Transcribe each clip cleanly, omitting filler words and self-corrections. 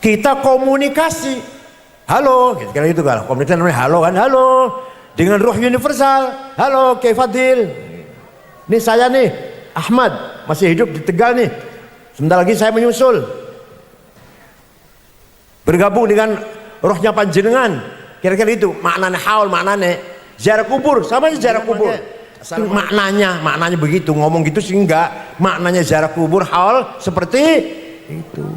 Kita komunikasi, halo, kira gitu kan, komunikasi namanya halo kan, halo, dengan ruh universal, halo Kiai Fadil, ini saya nih, Ahmad, masih hidup di Tegal nih, sebentar lagi saya menyusul, bergabung dengan rohnya panjenengan, kira-kira itu, maknanya haul, maknanya ziarah kubur, sama aja ziarah kubur, maknanya begitu, ngomong gitu sih enggak, maknanya ziarah kubur, haul, seperti itu.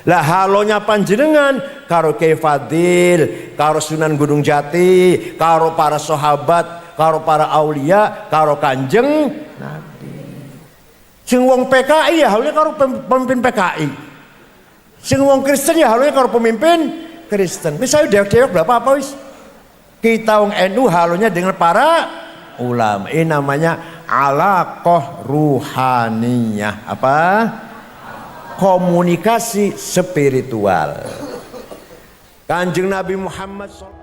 Lah halonya panjenengan karo Kiai Fadil, karo Sunan Gunung Jati, karo para sahabat, karo para aulia, karo Kanjeng Nabi. Sing wong PKI ya halonya karo pemimpin PKI. Sing wong Kristen ya halonya karo pemimpin Kristen. Misalnya dewek-dewek berapa apa wis? Kita wong NU halonya dengan para ulama. Ini namanya alaqah ruhaniyah. Apa? Komunikasi spiritual. Kanjeng Nabi Muhammad SAW.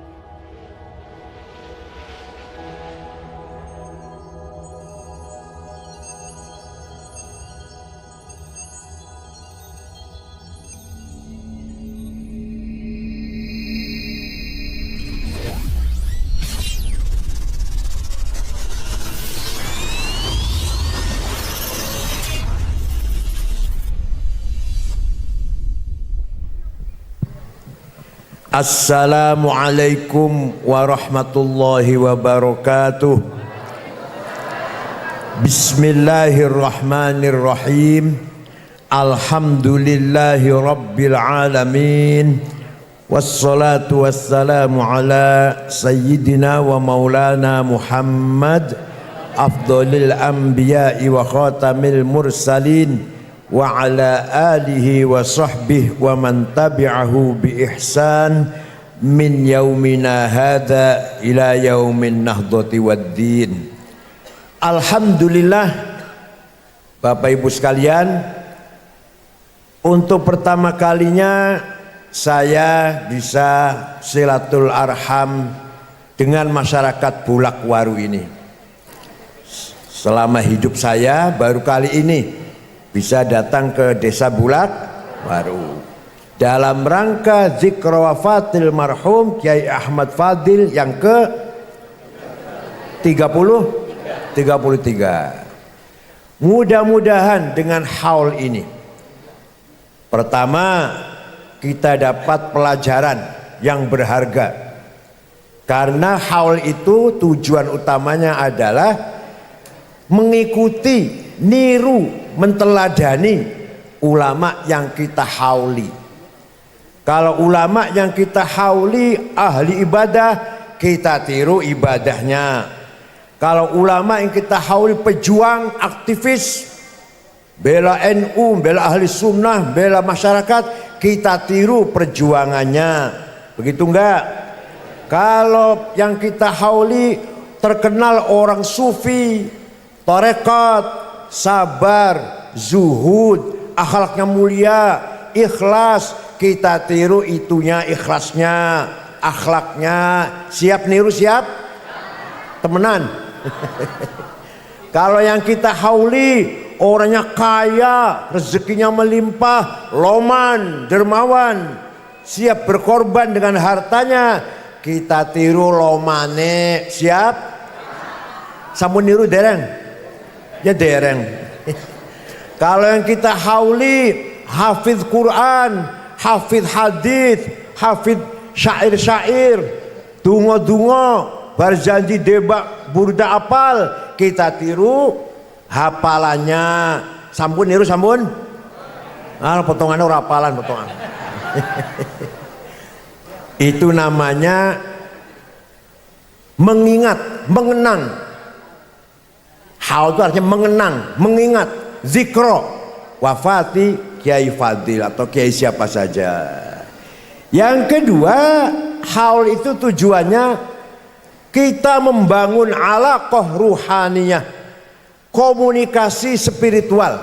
Assalamualaikum warahmatullahi wabarakatuh. Bismillahirrahmanirrahim. Alhamdulillahi rabbil alamin. Wassalatu wassalamu ala sayyidina wa maulana Muhammad afdhalil anbiya'i wa khatamil mursalin wa ala alihi wa sahbihi wa man tabi'ahu bi ihsan min yaumina hadza ila yaumin nahdhati waddin. Alhamdulillah Bapak Ibu sekalian, untuk pertama kalinya saya bisa silatul arham dengan masyarakat Bulakwaru ini. Selama hidup saya baru kali ini bisa datang ke desa Bulakwaru dalam rangka zikra wafatil marhum Kiai Ahmad Fadil yang ke 33. Mudah-mudahan dengan haul ini, pertama kita dapat pelajaran yang berharga, karena haul itu tujuan utamanya adalah mengikuti, niru, menteladani ulama yang kita hauli. Kalau ulama yang kita hauli ahli ibadah, kita tiru ibadahnya. Kalau ulama yang kita hauli pejuang, aktivis, bela NU, bela ahli sunnah, bela masyarakat, kita tiru perjuangannya. Begitu enggak? Kalau yang kita hauli terkenal orang sufi, tarekat, sabar, zuhud, akhlaknya mulia, ikhlas, kita tiru itunya, ikhlasnya, akhlaknya. Siap niru, siap? Temenan. Kalau yang kita hauli orangnya kaya, rezekinya melimpah, loman, dermawan, siap berkorban dengan hartanya, kita tiru lomane. Siap? Sampun niru dereng? Ya dereng. Kalau yang kita hauli hafidz Quran, hafidz hadis, hafidz syair-syair, dungo-dungo, berjanji debak burda apal, kita tiru hafalannya. Sampun niru, sampun? Ah, potongannya ora hafalan, potongan. Itu namanya mengingat, mengenang. Haul itu artinya mengenang, mengingat, zikro wafati Kiai Fadil atau Kiai siapa saja. Yang kedua, haul itu tujuannya kita membangun alaqah ruhaniyah, komunikasi spiritual.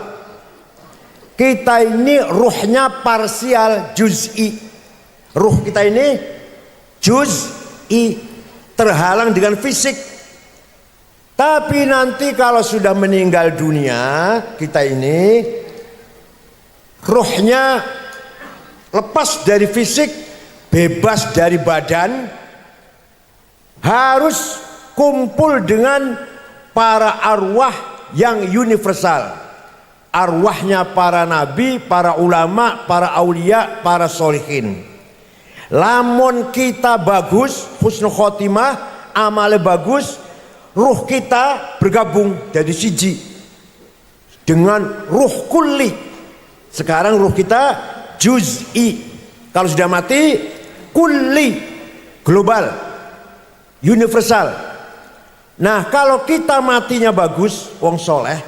Kita ini ruhnya parsial, juz'i. Ruh kita ini juz'i, terhalang dengan fisik. Tapi nanti kalau sudah meninggal dunia, kita ini ruhnya lepas dari fisik, bebas dari badan, harus kumpul dengan para arwah yang universal. Arwahnya para nabi, para ulama, para aulia, para solihin. Lamun kita bagus, husnul khotimah, amale bagus, ruh kita bergabung jadi siji dengan ruh kulli. Sekarang ruh kita juz'i. Kalau sudah mati, kulli, global, universal. Nah, kalau kita matinya bagus, wong soleh,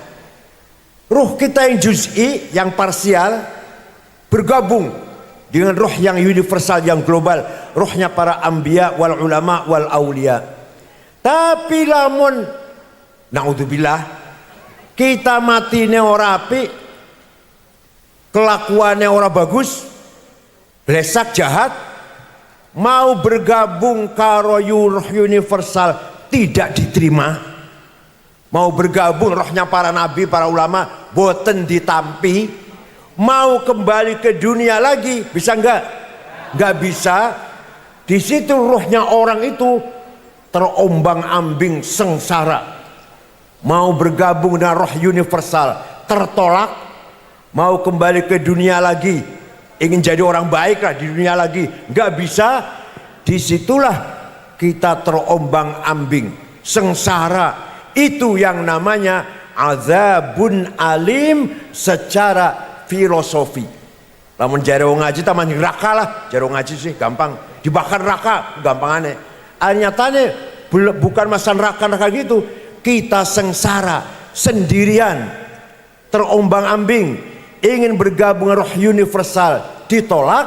ruh kita yang juz'i, yang parsial, bergabung dengan ruh yang universal, yang global, ruhnya para anbiya wal ulama wal aulia. Tapi lamun naudzubillah kita matine ora apik, kelakuannya ora bagus, blesak jahat, mau bergabung karo ruh universal tidak diterima. Mau bergabung rohnya para nabi, para ulama, boten ditampi. Mau kembali ke dunia lagi, bisa enggak? Enggak bisa. Di situ rohnya orang itu terombang-ambing sengsara. Mau bergabung dengan roh universal, tertolak. Mau kembali ke dunia lagi, ingin jadi orang baik lah di dunia lagi, enggak bisa. Disitulah kita terombang-ambing, sengsara. Itu yang namanya azabun alim secara filosofi. Lamun jare wong ngaji taman neraka lah, jare wong ngaji sih gampang, dibakar neraka gampangane. Nyatane bukan masalah neraka gitu, kita sengsara sendirian, terombang-ambing, ingin bergabung roh universal ditolak,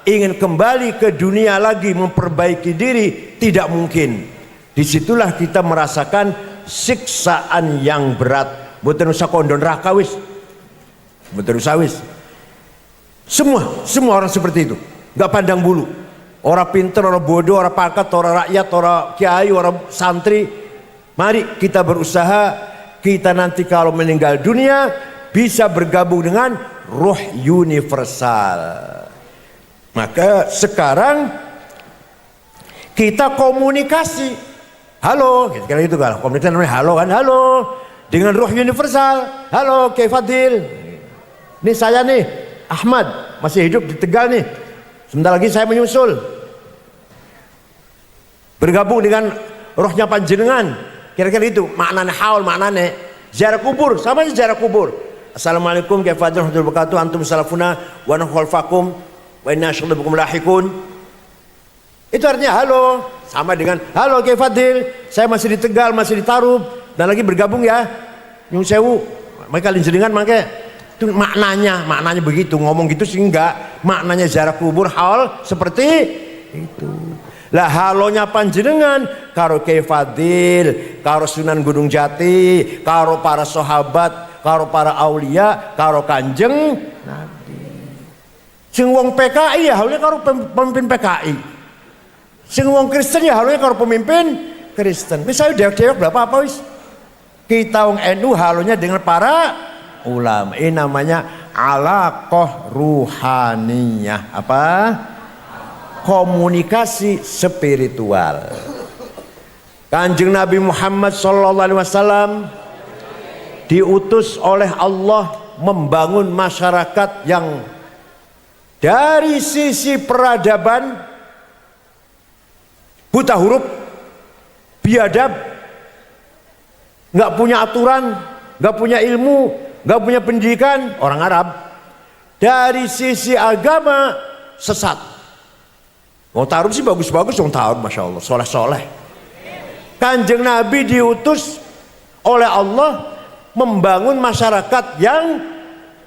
ingin kembali ke dunia lagi memperbaiki diri tidak mungkin. Disitulah kita merasakan siksaan yang berat. Mboten usah kondo neraka wis. Mboten usah wis. Semua orang seperti itu. Enggak pandang bulu. Orang pinter, orang bodoh, orang pakat, orang rakyat, orang kiai, orang santri. Mari kita berusaha, kita nanti kalau meninggal dunia bisa bergabung dengan ruh universal. Maka sekarang kita komunikasi. Halo, kira itu kan komunikasi namanya halo kan, halo dengan ruh universal. Halo, Kiai Fadil. Ini saya nih, Ahmad, masih hidup di Tegal nih. Sebentar lagi saya menyusul. Bergabung dengan rohnya panjenengan. Kira-kira itu maknanya haul, maknanya ziarah kubur, sama ziarah kubur. Assalamualaikum Kiai Fadil warahmatullahi wabarakatuh. Antum salafuna wa nahwalfakum wa inna syukurbikum lahikun. Itu artinya halo, sama dengan halo Kiai Fadil, saya masih di Tegal, masih di Tarub, dan lagi bergabung ya, Nyun Sewu, mereka jenengan makanya itu maknanya begitu, ngomong gitu sih enggak, maknanya ziarah kubur haul seperti itu. Lah halonya panjenengan karo Kiai Fadil, karo Sunan Gunung Jati, karo para sahabat, karo para aulia, karo Kanjeng Nabi. Sing wong PKI ya halnya karo pemimpin PKI. Sing wong Kristen ya halunya kalau pemimpin Kristen. Misalnya dewek berapa apa wis? Kita wong NU halunya dengan para ulama. Ini namanya alaqah ruhaniyah. Apa? Komunikasi spiritual. Kanjeng Nabi Muhammad SAW diutus oleh Allah membangun masyarakat yang dari sisi peradaban buta huruf, biadab, nggak punya aturan, nggak punya ilmu, nggak punya pendidikan, orang Arab. Dari sisi agama sesat. Wong Tarub sih bagus-bagus, wong Tarub masya Allah, soleh-soleh. Kanjeng Nabi diutus oleh Allah membangun masyarakat yang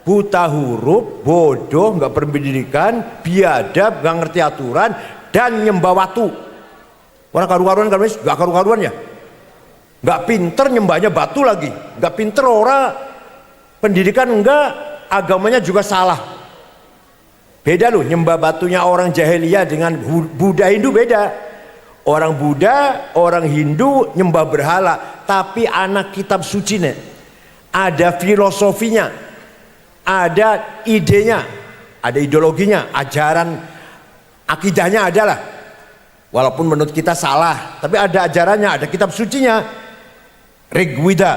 buta huruf, bodoh, nggak berpendidikan, biadab, nggak ngerti aturan, dan nyembah watu. Orang karu-karuan kan wis, gak karu-karuan ya. Gak pinter nyembahnya batu lagi. Gak pinter orang pendidikan enggak, agamanya juga salah. Beda loh nyembah batunya orang jahiliyah dengan Buddha Hindu beda. Orang Buddha, orang Hindu nyembah berhala, tapi anak kitab suci nih. Ada filosofinya, ada idenya, ada ideologinya, ajaran akidahnya adalah, walaupun menurut kita salah, tapi ada ajarannya, ada kitab sucinya. Rigveda,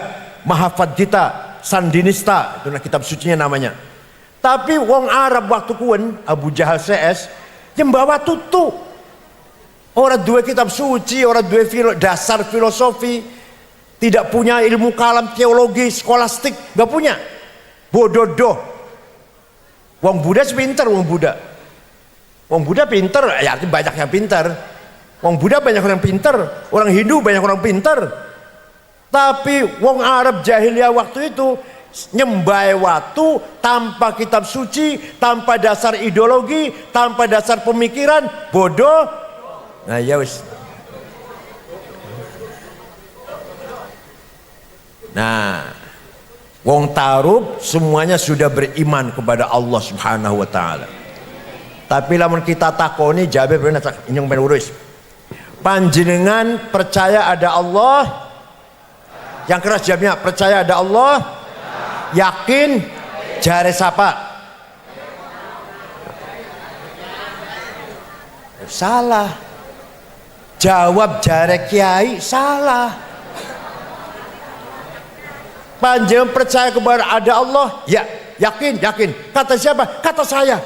Mahafadgita, Sandinista, itu kitab sucinya namanya. Tapi wong Arab waktu kuwen Abu Jahal CS nyembawa tutu. Orang dua kitab suci, orang dua dasar filosofi, tidak punya ilmu kalam, teologi, skolastik, nggak punya. Bodoh. Wong Buddha sepinter, wong Buddha. Wong Buddha pinter, ya artinya banyak yang pinter. Wong Buddha banyak orang pinter, orang Hindu banyak orang pinter. Tapi wong Arab jahiliyah waktu itu nyembah watu tanpa kitab suci, tanpa dasar ideologi, tanpa dasar pemikiran, bodoh. Nah ya wis. Nah, wong Tarub semuanya sudah beriman kepada Allah Subhanahu wa taala. Tapi lamun kita takoni Jabir bener nyong ben urus. Panjenengan percaya ada Allah? Yang keras jawabnya, percaya ada Allah? Yakin? Jare sapa? Salah. Jawab jare kiai salah. Panjenengan percaya kepada ada Allah? Ya, yakin. Kata siapa? Kata saya.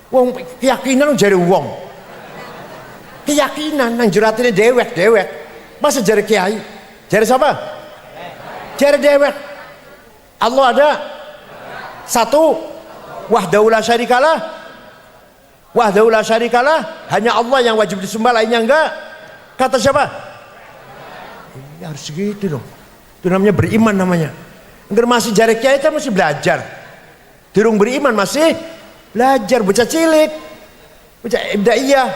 Wong keyakinan jare wong. Keyakinan nang jeratine dewek. Masa jare kiai? Jare siapa? Jare dewek. Allah ada satu, wahdahu la syarikalah. Wahdahu la syarikalah, hanya Allah yang wajib disembah, lainnya enggak. Kata siapa? Ya harus gitu dong. Itu namanya beriman namanya. Enggak masih jare kiai kan masih belajar. Durung beriman masih belajar, bocah cilik. Bocah ibtidaiyah.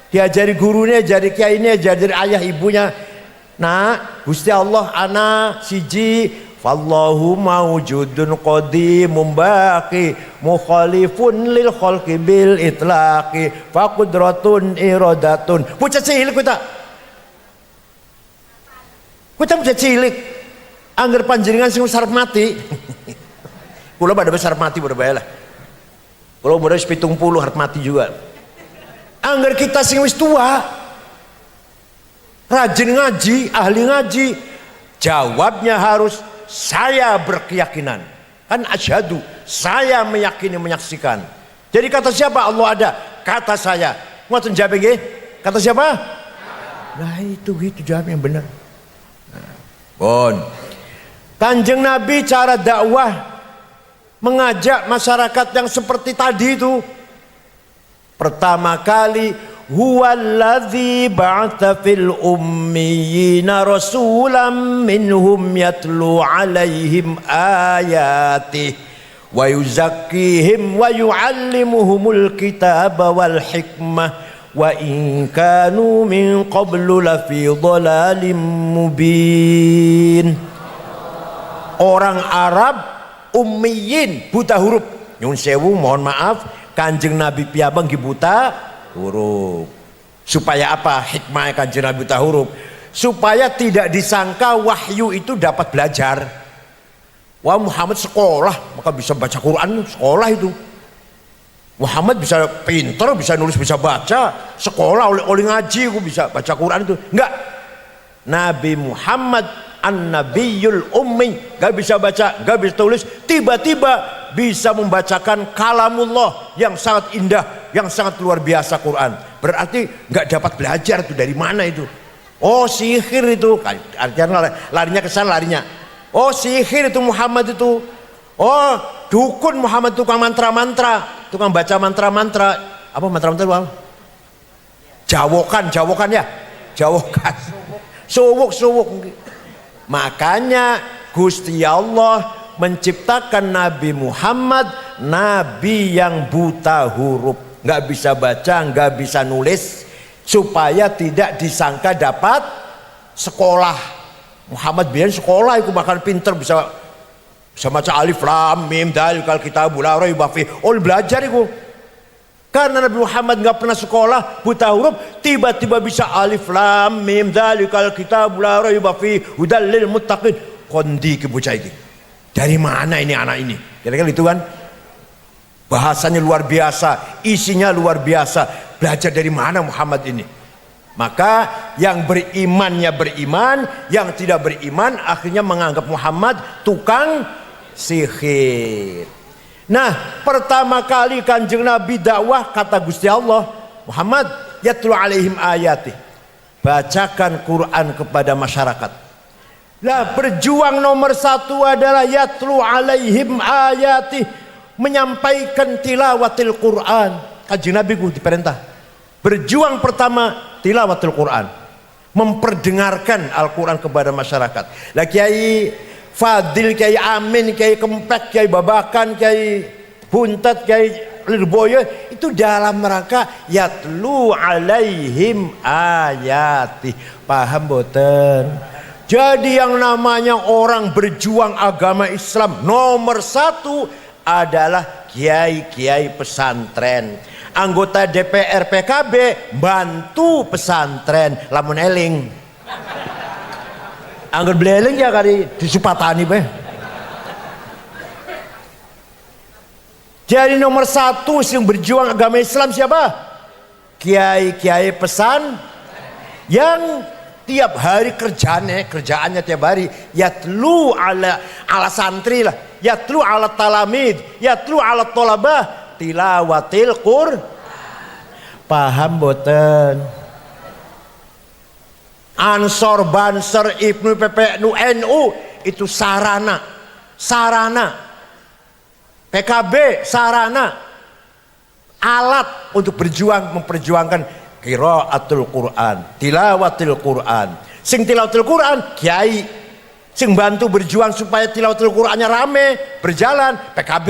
Diajari gurunya, diajari kiainya, diajari ayah ibunya. Nah, Gusti Allah ana siji, fallahu mawjudun qadimun baqi mukhalifun lil khalqi bil itlaqi faqudratun iradatun. Bocah cilik kita. Kita bocah cilik. Angger panjenengan sing sarep mati. Kula pada besar mati pada bae lah. Kula umur 70 harap mati juga. Angger kita sing wis tua, rajin ngaji, ahli ngaji, jawabnya harus saya berkeyakinan. Kan asyhadu, saya meyakini, menyaksikan. Jadi kata siapa Allah ada? Kata saya. Ngoten jawab nggih? Kata siapa? Nah itu gitu jawab yang benar. Nah, bon. Kanjeng Nabi cara dakwah mengajak masyarakat yang seperti tadi itu. Pertama kali huwallazi ba'atha fil ummiyina rasulam minhum yatlu alaihim ayatih wa yuzakkihim wa yuallimuhumul kitaba wal hikmah wa in kanu min qablu lafi dhalalim mubin. Orang Arab ummiyin, buta huruf. Nyun sewu mohon maaf, Kanjeng Nabi piyambak buta huruf. Supaya apa? Hikmah Kanjeng Nabi buta huruf. Supaya tidak disangka wahyu itu dapat belajar. Wah Muhammad sekolah, maka bisa baca Quran, sekolah itu. Muhammad bisa pinter, bisa nulis, bisa baca, sekolah oleh ngaji, aku bisa baca Quran itu. Enggak. Nabi Muhammad An-Nabiyul Ummi, gak bisa baca, gak bisa tulis, tiba-tiba bisa membacakan kalamullah yang sangat indah, yang sangat luar biasa Quran. Berarti gak dapat belajar itu dari mana itu? Oh sihir itu, artinya larinya ke sana larinya. Oh sihir itu Muhammad itu. Oh dukun Muhammad, tukang mantra-mantra, tukang baca mantra-mantra. Apa mantra-mantra itu apa? Jawokan ya, jawokan. Suwuk. Makanya Gusti Allah menciptakan Nabi Muhammad, Nabi yang buta huruf, nggak bisa baca, nggak bisa nulis, supaya tidak disangka dapat sekolah. Muhammad biar sekolah itu bahkan pinter, bisa baca alif lam mim dalikal kitabul la raiba fi. Oh belajar itu. Karena Nabi Muhammad nggak pernah sekolah, buta huruf, tiba-tiba bisa alif lam mim dalikal kitabul la raiba fi hudal lil muttaqin. Kondi ke bocah ini. Dari mana ini anak ini? Kira-kira itu kan. Bahasanya luar biasa, isinya luar biasa. Belajar dari mana Muhammad ini? Maka yang berimannya beriman, yang tidak beriman akhirnya menganggap Muhammad tukang sihir. Nah, pertama kali Kanjeng Nabi dakwah, kata Gusti Allah, Muhammad yatlu alaihim ayati, bacakan Quran kepada masyarakat. Lah, berjuang nomor satu adalah yatlu alaihim ayati, menyampaikan tilawatil Quran. Kanjeng Nabi diperintah berjuang pertama tilawatil Quran, memperdengarkan Al-Quran kepada masyarakat. Lah Kiai Fadil, Kiai Amin, Kiai Kempek, Kiai Babakan, Kiai Buntet, Kiai Lirboyo itu dalam rangka yatlu alaihim ayati. Paham boten? Jadi yang namanya orang berjuang agama Islam nomor satu adalah kiai-kiai pesantren. Anggota DPR PKB bantu pesantren, lamun eling. Angger bleling ya kali disupatani be. Jadi nomor satu yang berjuang agama Islam siapa? Kiai-kiai pesan yang tiap hari kerjaannya tiap hari yatlu ala santri lah, yatlu ala talamid, yatlu ala tolabah, tilawatil Qur'an. Paham boten? Ansor, Banser, Ibnu, PPNU, NU itu sarana, PKB sarana, alat untuk berjuang, memperjuangkan qiraatul Quran, tilawatil Quran. Sing tilawatil Quran kiai, sing bantu berjuang supaya tilawatil Qurannya rame, berjalan PKB,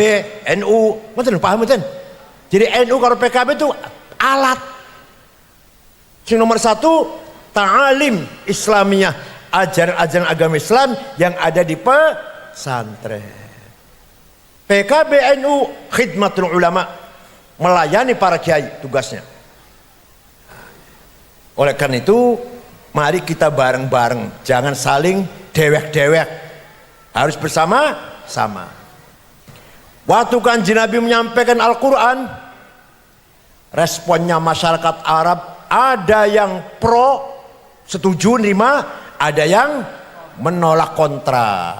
NU. Mboten paham mboten? Jadi NU kalau PKB itu alat. Sing nomor satu ta'alim Islamiyah, ajaran-ajaran agama Islam yang ada di pesantren. PKB, NU khidmatul ulama, melayani para kiai tugasnya. Oleh karena itu mari kita bareng-bareng, jangan saling dewek-dewek, harus bersama-sama. Waktu Kanjeng Nabi menyampaikan Al-Quran, responnya masyarakat Arab ada yang pro, setuju nerima, ada yang menolak kontra.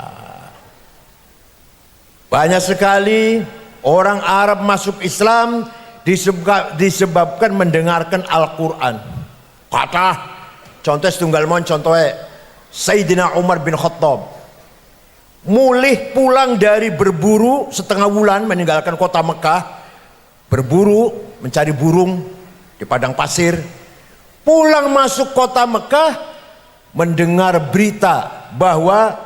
Banyak sekali orang Arab masuk Islam disebabkan mendengarkan Al-Quran. Kata contoh setunggal mon contohnya Sayyidina Umar bin Khattab mulih pulang dari berburu setengah bulan meninggalkan kota Mekah, berburu mencari burung di padang pasir. Pulang masuk kota Mekah mendengar berita bahwa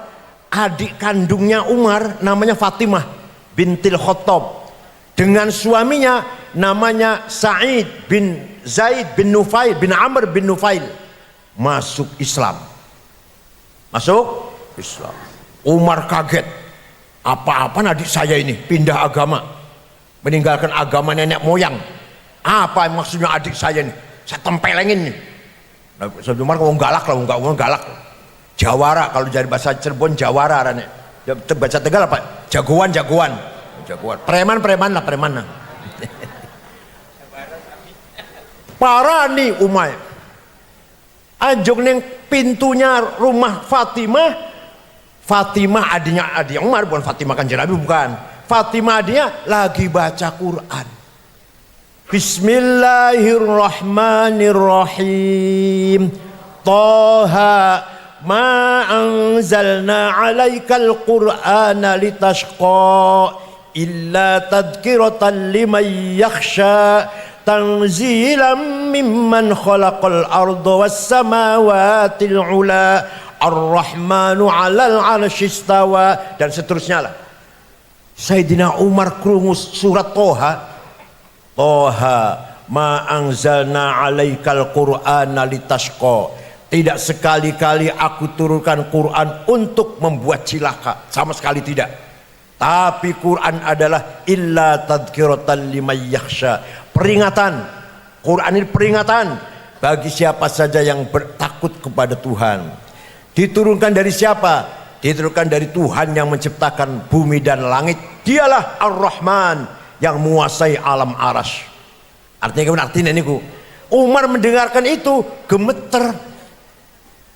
adik kandungnya Umar namanya Fatimah bintil Khattab dengan suaminya namanya Sa'id bin Zaid bin Nufail bin Amr bin Nufail masuk Islam. Masuk Islam. Umar kaget, apa-apa adik saya ini pindah agama, meninggalkan agama nenek moyang. Apa maksudnya adik saya ini? Saya tempelengin nih. Nah, Umar ngomong galak lah, ngomong galak. Jawara, kalau jadi bahasa Cirebon Jawara rane. Baca Tegal apa? Jagoan. Preman lah. Parah nih Umar. Anjung neng pintunya rumah Fatimah adiknya Umar, bukan Fatimah Kanjeng Nabi, bukan. Fatimah adiknya lagi baca Quran. Bismillahirrahmanirrahim. Taha ma anzalna 'alaikal qur'ana litashqa illa tadhkiratan liman yakhsha tanzilan mimman khalaqal arda was samawatil 'ula ar-rahmanu 'alal 'arsy istawa, dan seterusnya lah. Sayyidina Umar krungu surat Toha ma anzalna 'alaikal qur'ana litashqa. Tidak sekali-kali aku turunkan Quran untuk membuat cilaka, sama sekali tidak. Tapi Quran adalah illa tadhkiratan liman yakhsha, peringatan. Quran ini peringatan bagi siapa saja yang bertakut kepada Tuhan. Diturunkan dari siapa? Diturunkan dari Tuhan yang menciptakan bumi dan langit. Dialah Ar-Rahman yang menguasai alam aras. Artinya ini Umar mendengarkan itu gemeter.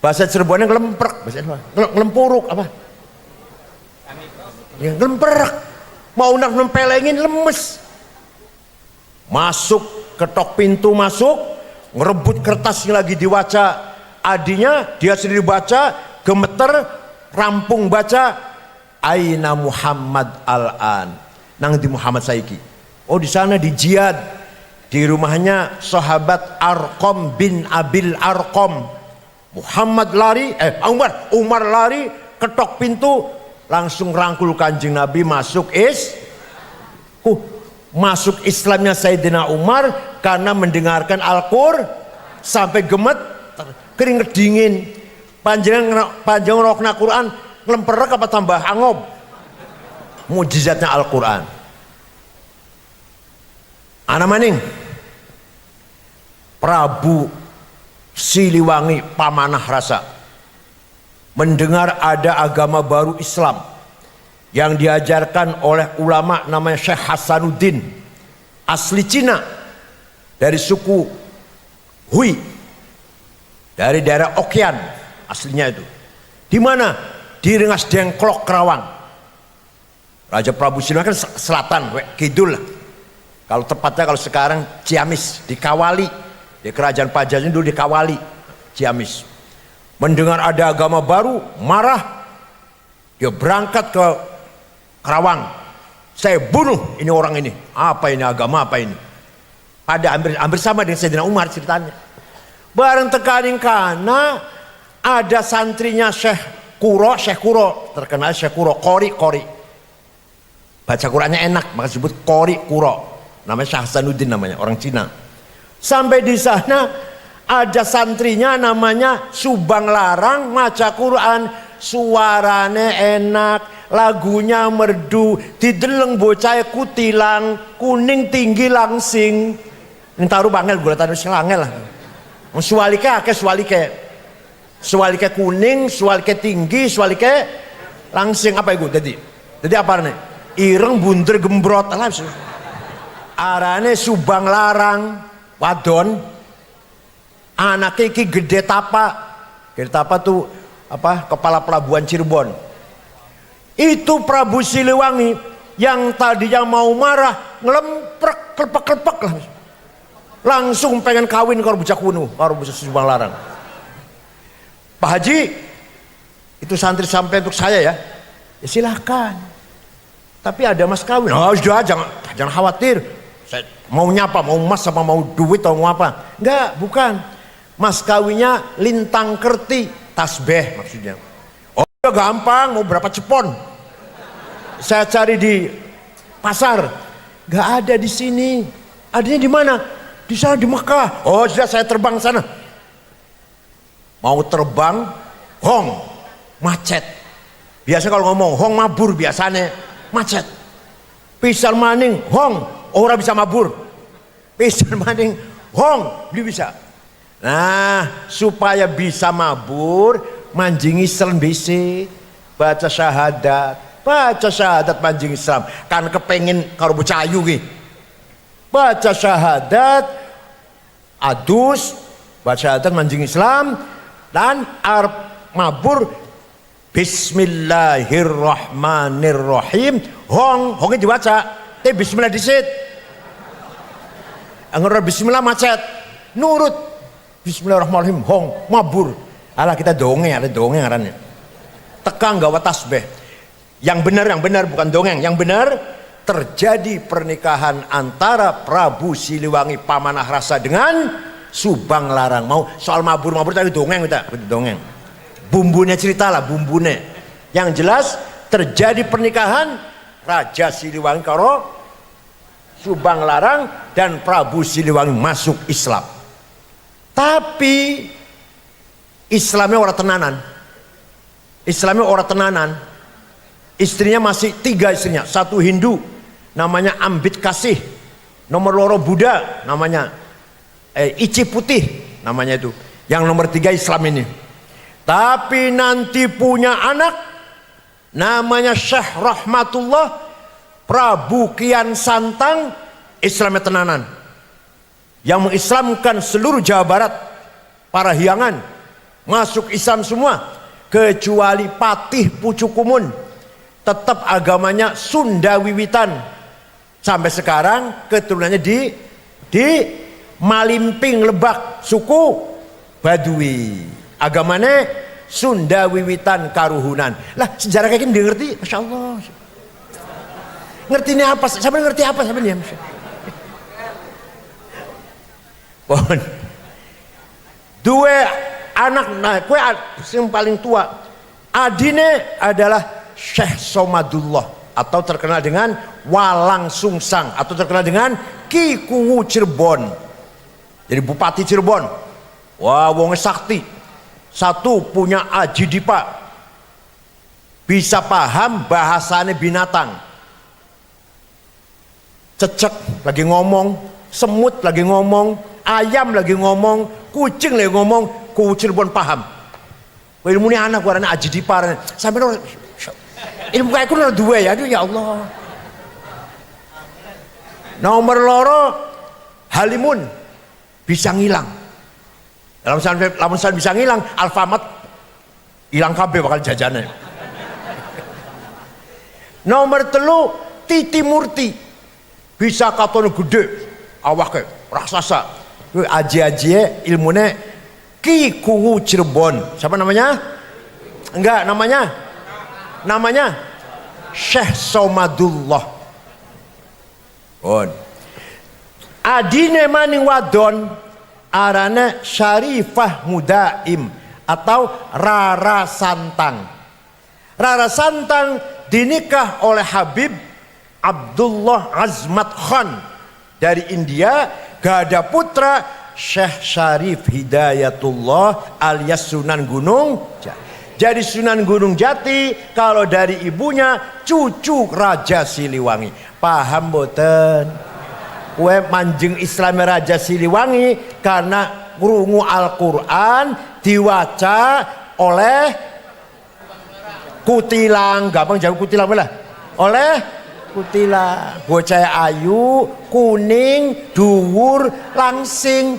Bahasa Cirebonnya ngelemprek, bahasa ngelempuruk apa? Ya, ngelemprek. Mau nak nempelengin lemes. Masuk, ketok pintu masuk, ngerebut kertas yang lagi dibaca adinya, dia sendiri baca, gemeter, rampung baca, Aina Muhammad al-an. Nang di Muhammad saiki. Oh di sana di jihad, di rumahnya sahabat Arqam bin Abil Arqam. Muhammad lari, Umar lari, ketok pintu, langsung rangkul Kanjeng Nabi masuk masuk Islamnya Sayyidina Umar karena mendengarkan Al-Qur'an sampai gemet, keringet dingin. Panjang rokna Quran, ngelemperek apa tambah angob. Mujizatnya Al-Quran. Ana maning Prabu Siliwangi Pamanah Rasa mendengar ada agama baru Islam yang diajarkan oleh ulama namanya Syekh Hasanuddin, asli Cina dari suku Hui, dari daerah Okian aslinya itu. Di mana? Di Rengas Dengklok, Kerawang. Raja Prabu Siliwangi kan selatan, kidul lah. Kalau tepatnya kalau sekarang Ciamis, di Kawali, di kerajaan Pajajaran dulu di Kawali, Ciamis. Mendengar ada agama baru, marah, dia berangkat ke Kerawang. Saya bunuh ini orang ini. Apa ini agama apa ini? Ada hampir sama dengan Sayyidina Umar ceritanya. Bareng tekaning kana ada santrinya Syekh Kuro, terkenal Syekh Kuro, Kori. Baca Qurannya enak, maka disebut Kori Kuro. Namanya Syekh Hasanuddin namanya, orang Cina. Sampai di sana ada santrinya namanya Subang Larang, maca Quran, suarane enak, lagunya merdu, dideleng bocah kutilang, kuning tinggi langsing. Ini taruh bangel gula taruh selangel lah. Sualike kuning, sualike tinggi, sualike langsing apa itu tadi? Jadi apa nih? Ireng bunder gembrot alah. Arane Subang Larang, wadon, anaknya iki Gede Tapa. Gede Tapa tuh apa? Kepala pelabuhan Cirebon. Itu Prabu Siliwangi yang tadinya mau marah, ngelemprek, klepek lah. Langsung pengen kawin karo bocah kuno, karo bocah Subang Larang. Pak Haji, itu santri sampai untuk saya ya silahkan. Tapi ada mas kawin. Oh sudah, jangan khawatir. Saya mau nyapa, mau emas sama mau duit atau mau apa? Enggak, bukan. Mas kawinnya lintang kerti, tasbih maksudnya. Oh udah gampang, mau berapa cepon? Saya cari di pasar, nggak ada di sini. Adanya di mana? Di sana di Mekah. Oh sudah, saya terbang sana. Mau terbang, hong, macet. Biasa kalau ngomong hong mabur biasanya macet. Pisan maning hong, orang bisa mabur. Pisan maning hong, dia bisa. Nah, supaya bisa mabur, manjing Islam bisi, baca syahadat manjing Islam. Kan kepengen karo bocah ayu ki. Baca syahadat, adus, baca syahadat manjing Islam dan arep mabur Bismillahirrahmanirrahim. Hongnya dibaca, tapi bismillah disit. Anggur bismillah macet, nurut Bismillahirrahmanirrahim, hong mabur. Alah kita dongeng, ada dongeng ngarannya. Tekang gawa tasbih. Yang benar bukan dongeng. Yang benar terjadi pernikahan antara Prabu Siliwangi Pamanah Rasa dengan Subang Larang. Mau soal mabur tadi dongeng kita, dongeng. Bumbunya cerita lah, bumbunya. Yang jelas terjadi pernikahan Raja Siliwangi karo Subang Larang dan Prabu Siliwangi masuk Islam. Tapi Islamnya orang tenanan. Istrinya masih 3 istrinya. 1 Hindu namanya Ambit Kasih. Nomor 2 Buddha namanya Ici Putih namanya itu. Yang nomor 3 Islam ini. Tapi nanti punya anak namanya Syekh Rahmatullah Prabu Kian Santang Islamnya tenanan, yang mengislamkan seluruh Jawa Barat. Para hiangan masuk Islam semua, kecuali Patih Pucukumun tetap agamanya Sunda wiwitan. Sampai sekarang keturunannya di Malimping Lebak, suku Baduy, agamanya Sunda wiwitan karuhunan. Lah sejarah kayak gini dia ngerti, Masya Allah. Ngerti ini apa? Sampai ngerti apa sampai ini? Pohon dua anak, nah kue yang paling tua adine adalah Syekh Somadullah atau terkenal dengan Walang Sungsang atau terkenal dengan Ki Kuwu Cirebon. Jadi Bupati Cirebon. Wah, wong sakti. Satu punya aji dipa, bisa paham bahasane binatang. Cecek lagi ngomong, semut lagi ngomong, ayam lagi ngomong, kucing lagi ngomong, ku Cirebon paham. Ilmu ini anak warna aji dipar. Sampai ilmu kayak aku dua ya, aduh ya Allah. Nomor loro Halimun bisa ngilang. Lamun sampai bisa ngilang, Alfamart hilang kabeh bakal jajannya. Nomor telu Titi Murti bisa katone gede, awake raksasa. Aji-aji ilmunya Ki Kuwu Cirebon. Siapa namanya? Enggak, namanya Syekh Somadullah. Adine maning wadon arane Syarifah Mudaim atau Rara Santang. Rara Santang dinikah oleh Habib Abdullah Azmat Khan dari India. Gak ada putra, Syekh Syarif Hidayatullah alias Sunan Gunung Jati. Jadi Sunan Gunung Jati kalau dari ibunya cucu Raja Siliwangi. Paham boten? Kue manjeng Islam Raja Siliwangi karena ngrungu Al-Quran diwaca oleh Kutilang. Gampang jawab Kutilang belah. Oleh Kutilang, bocah ayu, kuning, dhuwur, langsing.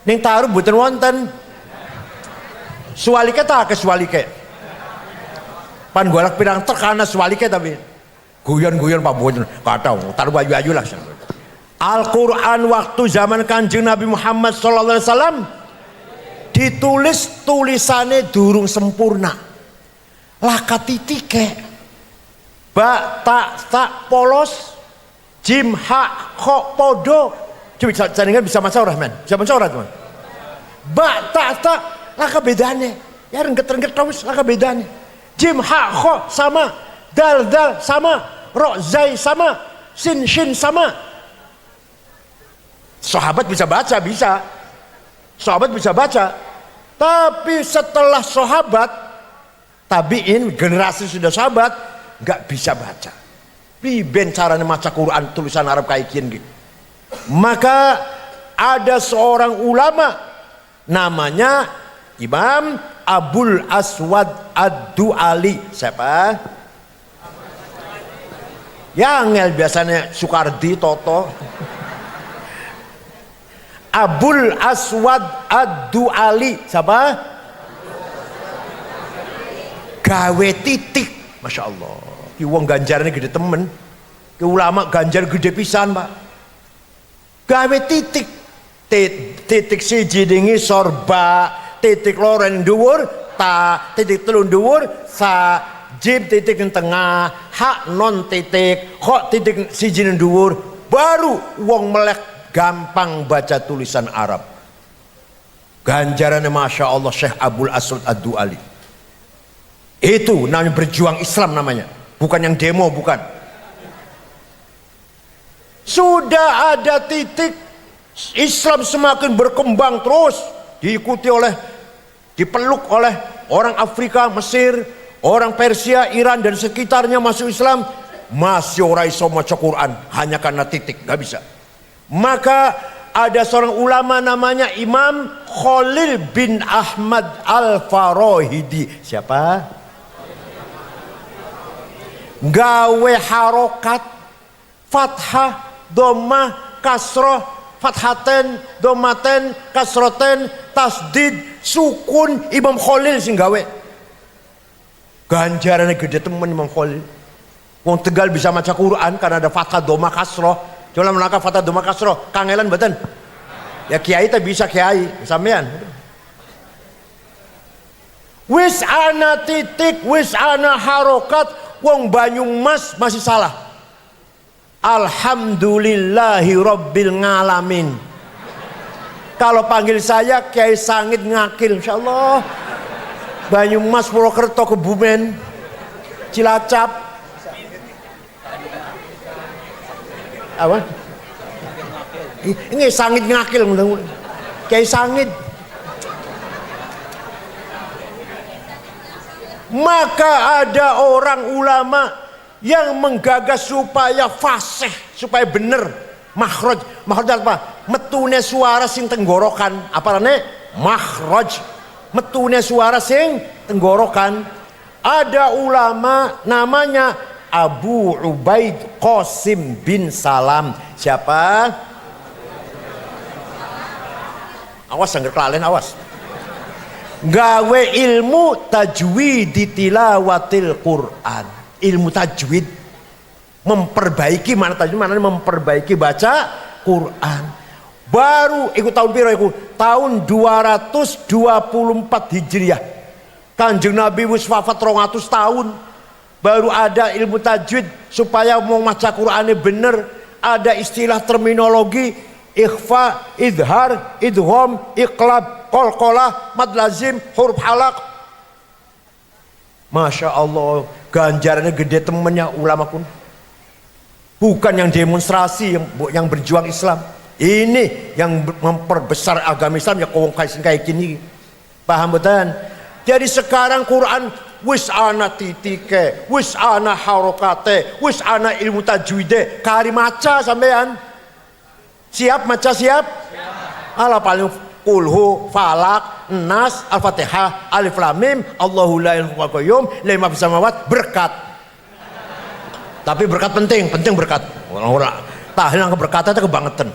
Ning taruh mboten wonten. Suwalike ta ke suwalike. Pan golek pirang terkana suwalike tapi guyon-guyon Pak mboten. Kathah taruh ayu-ayu lah. Al-Qur'an waktu zaman Kanjeng Nabi Muhammad sallallahu alaihi wasallam ditulis tulisannya durung sempurna. Laka titike. Ba tak polos, jim ha kho podo. Coba jaringan bisa maca ora men? Bisa maca ora teman? Ba tak laka bedane. Ya rengget wis laka bedane. Jim ha kho sama, dal sama, ro zai sama, sin sama. Sahabat bisa baca, bisa. Sahabat bisa baca. Tapi setelah sahabat tabiin generasi sudah sahabat nggak bisa baca. Piben caranya maca Quran tulisan Arab kayak gini. Maka ada seorang ulama namanya Imam Abul Aswad Ad-Du'ali. Siapa? Yang biasanya Soekardi, Toto. Abul Aswad Ad-Du'ali. Siapa? Gawe titik, Masya Allah. Ki wong ganjarannya gede temen. Ki ulama ganjar gede pisan, Pak. Gawe titik. Titik siji dingi sorba, titik loro ning dhuwur ta, titik telu dhuwur sa, jim titik ning tengah, hak non titik, kok titik siji ning dhuwur, baru wong melek gampang baca tulisan Arab. Ganjarannya Masya Allah Syekh Abul Aswad Ad-Du'ali. Itu namanya berjuang Islam namanya. Bukan yang demo, bukan. Sudah ada titik Islam semakin berkembang terus, dipeluk oleh orang Afrika, Mesir, orang Persia, Iran dan sekitarnya masuk Islam. Masih ora iso maca Quran hanya karena titik, nggak bisa. Maka ada seorang ulama namanya Imam Khalil bin Ahmad Al-Farohidi. Siapa? Gawe harokat fathah, dhammah, kasroh, fathaten, dhammaten, kasroten, tasdid, sukun. Imam Khalil sing gawe. Ganjarane gede temen Imam Khalil. Wong Tegal bisa maca Quran karena ada fathah, dhammah, kasroh. Coba menangkap fathah, dhammah, kasroh, kangelan mboten? Ya kiai teh bisa kiai, sampean. Wis ana titik, wis ana harokat, wong Banyumas masih salah. Alhamdulillahi Rabbil Ngalamin. Kalau panggil saya Kiai Sangit Ngakil, insyaallah. Banyumas, Purwokerto, Kebumen, Cilacap. Apa? Ini Sangit Ngakil, Kiai Sangit. Maka ada orang ulama yang menggagas supaya fasih, supaya bener makhraj. Makhraj apa? Metune suara sing tenggorokan. Apane? Makhraj. Metune suara sing tenggorokan. Ada ulama namanya Abu Ubaid Qasim bin Salam. Siapa? Awas angger kelalen, awas. Gawe ilmu tajwid di tilawatil Quran. Ilmu tajwid, memperbaiki, mana tajwid, mana memperbaiki baca Quran. Baru ikut tahun piro iku? Tahun 224 Hijriah. Kanjeng Nabi wis wafat 200 tahun. Baru ada ilmu tajwid supaya mau maca Qur'ane bener. Ada istilah terminologi ikhfa, idhar, idgham, iqlab, qalqalah, mad lazim, huruf halaq. Masya Allah, ganjarannya gede temennya ulama pun. Bukan yang demonstrasi, yang berjuang Islam. Ini yang memperbesar agama Islam, ya kayak gini. Paham betul? Jadi sekarang Quran wis ana titike, wis ana harokate, wis ana ilmu tajwide. Kari maca sampean. Siap maca siap? Ala paling kulhu, falak, nas, al-fatihah, alif lam mim, Allahu la ilaha illa qayyum, lima samawat, berkat. Tapi berkat penting berkat. Ora tahlil ke berkat itu kebangetan.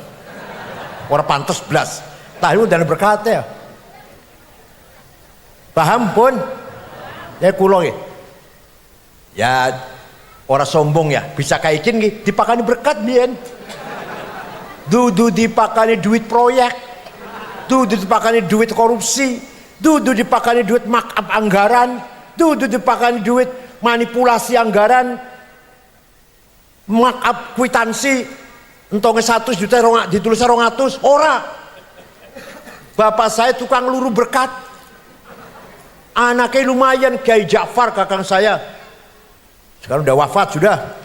Ora pantes blas. Tahlil dan berkat ya. Paham pun? Ya kula nggih. Ya ora sombong ya, bisa kayak gini dipakani berkat biyen. Dudu dipakani duit proyek. Dudu dipakani duit korupsi. Dudu dipakani duit markup anggaran. Dudu dipakani duit manipulasi anggaran. Markup kwitansi. Entongnya 100 juta ditulisnya 200. Ora. Bapak saya tukang luru berkat. Anaknya lumayan, Kiai Ja'far kakang saya. Sekarang udah wafat sudah.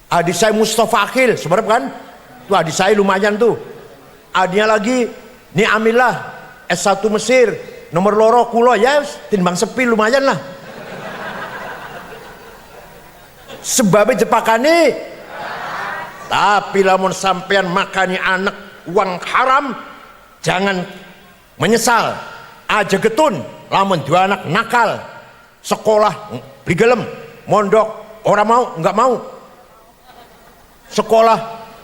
Adik saya Mustafa Akhil, sebenarnya kan? Tuh adik saya lumayan tuh. Adiknya lagi Ni'amillah S1 Mesir, nomor loro kulo ya timbang sepi lumayan lah. Sebabnya jepakane. Tapi lamun sampean makani anak uang haram, jangan menyesal. Aja getun lamun dua anak nakal, sekolah beli gelem, mondok orang mau nggak mau, sekolah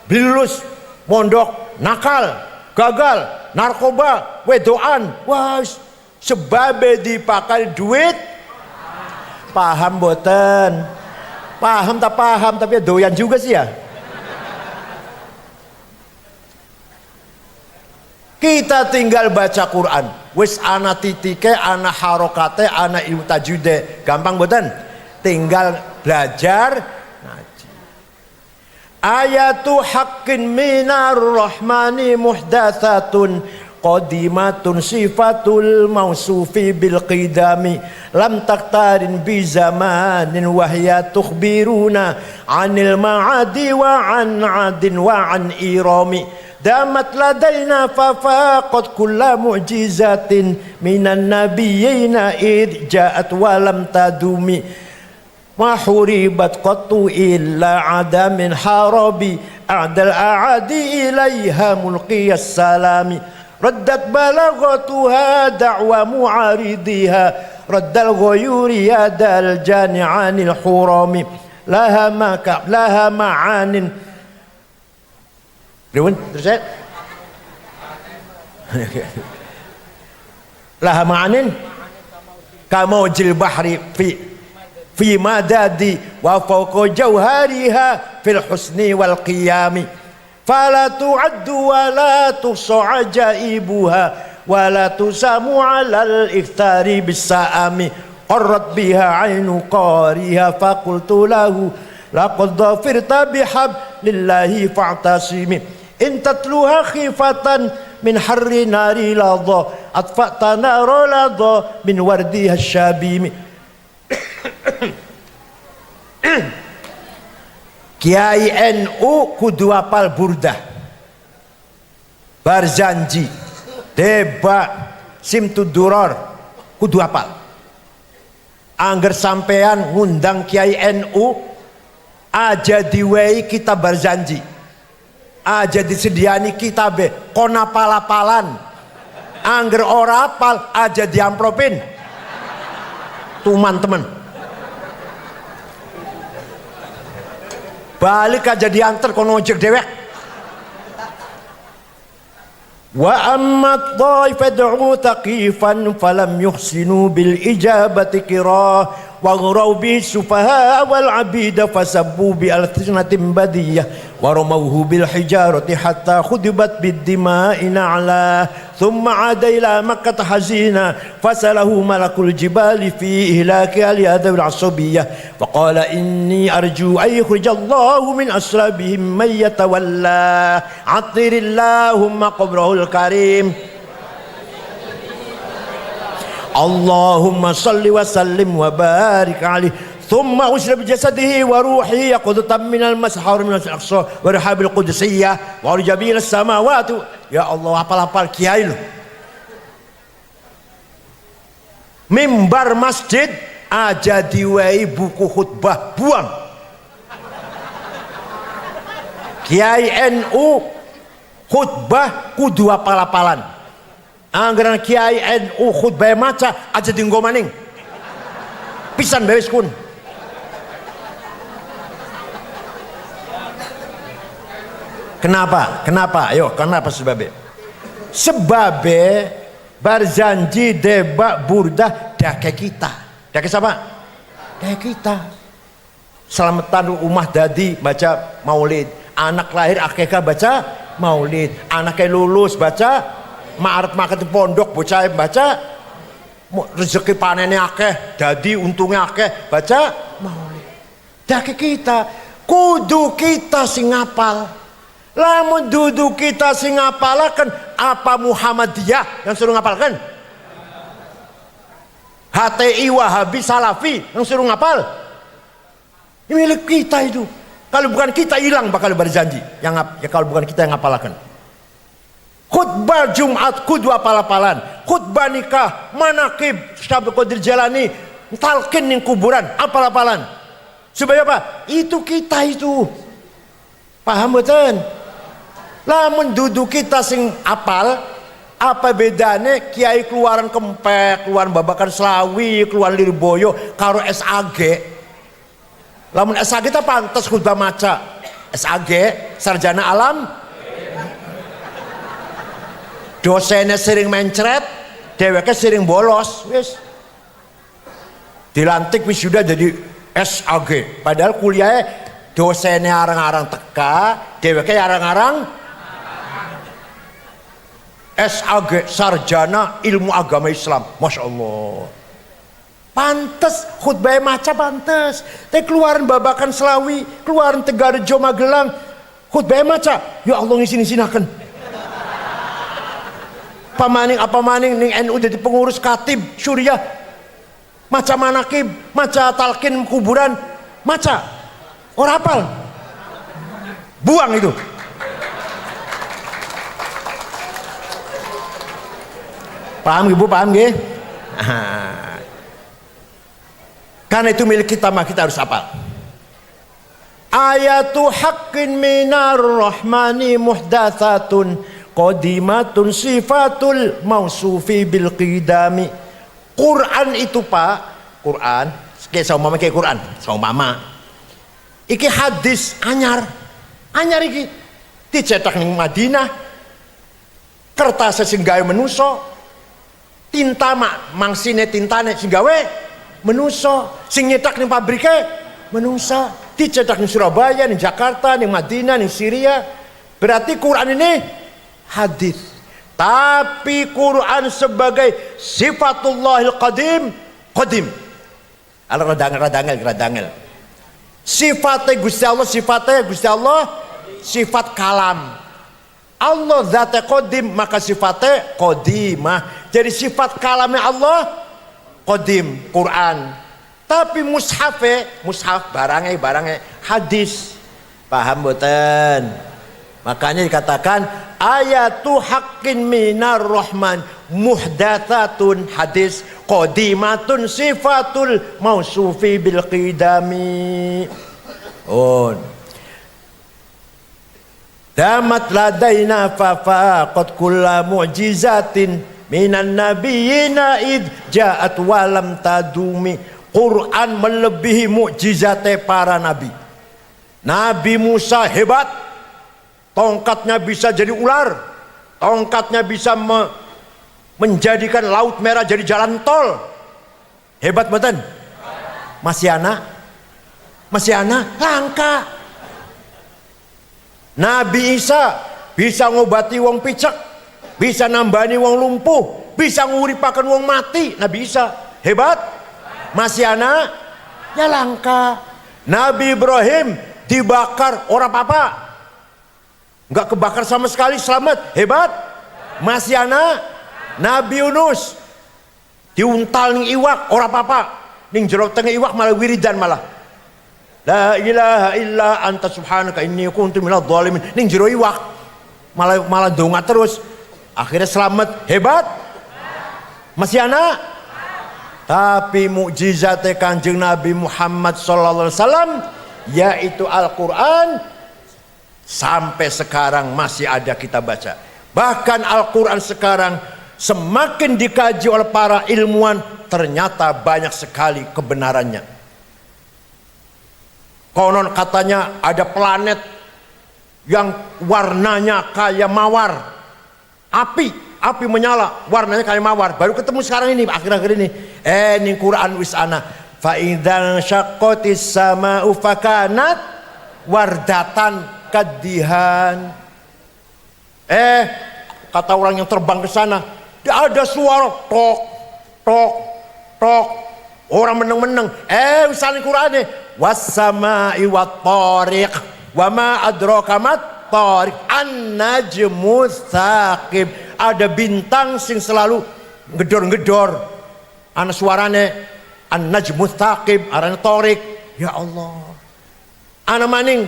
beli lulus, mondok nakal, gagal, narkoba, wedoan, wah sebabe dipakai duit. Paham boten? Paham tak paham tapi doyan juga sih ya. Kita tinggal baca Quran. Wis ana titike, ana harokate, ana ilmu tajwide. Gampang boten? Tinggal belajar ngaji. Ayatu haqqin minar rahmani muhdatsatun qadimatun sifatul mausufi bil qidami lam taktarin bi zamanin wahya tukhbiruna anil ma'adi wa an adin wa an irami damat ladaina fafaqat kulla mu'jizatin minan nabiyina id ja'at walam tadumi ma huribat qattu illa adamin harabi a'dal a'adi ilaiha mulqiyas salami raddat balaghatuha da'wa mu'aridiha raddal ghuyuri yadal jani'anil hurami laha ma'anin Terus saya laha ma'anin kamaujil bahri fi madadi wa fawqa jawhariha fil husni wal qiyami fala tu'addu wa la tuhsa ajaibuha wa la tusamu 'alal ikhtari bis-sa'ami qarrat biha 'ainu qariha faqultu lahu laqad dhafirta bihablillahi fa'tasimi in tatluha khifatan min harri nari ladha atfa'ta nara ladha min wardiha syabimi. Kiai NU kudu apal burdah, Barzanji, Deba, Simtuduror kudu apal. Angger sampean ngundang Kiai NU aja diwehi kitab Barzanji, aja disediani kitabe kon apal-apalan. Angger ora apal aja diampropin tuman temen balik aja diantar kono ojek dewek. Wa amma dhaifatu taqifan falam yuhsinu bil ijabati qira wa gharaw bi sufaha wal abida fasabbu bi althinatin badiyah wa ramawhu bil hijarati hatta khudibat bid dima'i na'la thumma 'ada ila makkah hazina fasalahu malakul jibali fi ihlaki al yadaw al asabiyah wa qala inni arju ay yukhrijallahu min aslabihim man yatawalla 'atirillahumma qabrahul karim. Allahumma salli wa sallim wa barik alaihi thumma usra bi jasadihi wa ruhihi yaqudatan minal mashar minal aqsa wa rihabil qudsiyah wa arjabil samawati. Ya Allah, apal-apal kiai lo. Mimbar masjid aja diwehi buku khutbah buang. Kiai NU khutbah kudu apal-apalan. Anggaran Kiai NU khutbah maca aja tinggo maning pisan bewes kun. Kenapa? Ayo, kenapa sebabnya? Sebabnya Barzanji, Deba, Burdah dake kita. Dake siapa? Dake kita. Selamatan rumah dadi baca maulid, anak lahir akikah baca maulid, anaknya lulus baca ma'arif makan di pondok bocah baca rezeki panennya akeh dadi untungnya akeh baca maulid. Dake kita kudu kita sing ngapal. Lamun dudu kita sing ngapalaken apa Muhammadiyah yang suruh ngapalkan? HTI Wahabi Salafi yang suruh ngapal? Ini milik kita itu. Kalau bukan kita hilang bakal berjanji. Yang ya kalau bukan kita yang ngapalaken. Khutbah Jumat kudu apal-apalan, khutbah nikah, manakib Syabul Qadir Jalani, talqin ning kuburan apal-apalan. Supaya apa? Itu kita itu. Paham betul? Lamun dudu kita sing apal, apa bedanya kiai keluaran kempek, keluaran babakan Slawi, keluaran Lirboyo karo SAG. Lamun SAG kita pantas khutbah maca. SAG sarjana alam, dosennya sering mencret, deweknya sering bolos, wis dilantik wis sudah jadi SAG. Padahal kuliahnya dosennya arang-arang teka, deweknya arang-arang SAG sarjana ilmu agama Islam. Masya Allah, pantes khutbah maca pantes. Tapi keluaran babakan Slawi, keluaran Tegarjo Magelang, khutbah maca, ya Allah ngisin-isinaken. Pamaning apa maning ning NU jadi pengurus katib Suriah, maca manakib, maca talqin kuburan, maca ora apal, buang itu. Paham ibu, paham nggih? Karena itu milik kita, maka kita harus apal. Ayatu haqqin minar rahmani muhdatsatun qadimatun sifatul mausufi bil qidami. Quran itu Pak, Quran kayak sama kayak Quran, sama mama. Iki hadis anyar iki. dicetak ning Madinah, kertas sing gawe manusa, tinta mangsine tintane sing gawe manusa, sing nyetak ning pabrike manusa, dicetak ning Surabaya, ning Jakarta, ning Madinah, ning Syria. Berarti Quran ini hadis. Tapi Quran sebagai sifatullahil qadim, qadim. Radangel. Sifatnya Gusti Allah, sifat kalam. Allah zatnya qadim, maka sifatnya qadimah. Jadi sifat kalamnya Allah qadim, Quran. Tapi mushaf barangnya hadis. Paham mboten? Makanya dikatakan ayatu haqqin minar rahman muhdatsatun, hadis qadimatun sifatul mausufi bil qidami. Damat ladaina faqad kulla mu'jizatin minan nabiyina id ja'at walam tadumi. Quran melebihi mukjizatnya para nabi. Nabi Musa hebat, tongkatnya bisa jadi ular, tongkatnya bisa menjadikan laut merah jadi jalan tol. Hebat betul. Masih anak langka. Nabi Isa bisa ngobati wong picek, bisa nambani wong lumpuh, bisa nguripaken wong mati. Nabi Isa hebat. Masih anak ya langka. Nabi Ibrahim dibakar orang apa-apa, nggak kebakar sama sekali, selamat, hebat. Masih anak. Nabi Yunus diuntal ning iwak orang apa-apa, ning jero tengah iwak malah wiridan, malah la ilaha illa anta subhanaka inni kuntu minadh dhalimin, ning jero iwak malah donga terus, akhirnya selamat, hebat. Masih anak. Tapi mukjizatnya Kanjeng Nabi Muhammad sallallahu alaihi wasallam yaitu Al-Quran sampai sekarang masih ada kita baca. Bahkan Al-Quran sekarang semakin dikaji oleh para ilmuwan, ternyata banyak sekali kebenarannya. Konon katanya ada planet yang warnanya kayak mawar, api menyala, warnanya kayak mawar. Baru ketemu sekarang ini, akhir-akhir ini. Ini Quran wis ana. Fa idzan syaqqatis sama'u fakanat wardatan kadihan. Kata orang yang terbang ke sana, ada suara tok tok tok. Orang meneng-meneng. Misalnya Quran ini, was-sama'i wat-tariq wa ma adraka mat-tariq an-najmu tsaqib. Ada bintang sing selalu gedor-gedor. Ana suarane an-najmu tsaqib, arane tariq. Ya Allah. Ana maning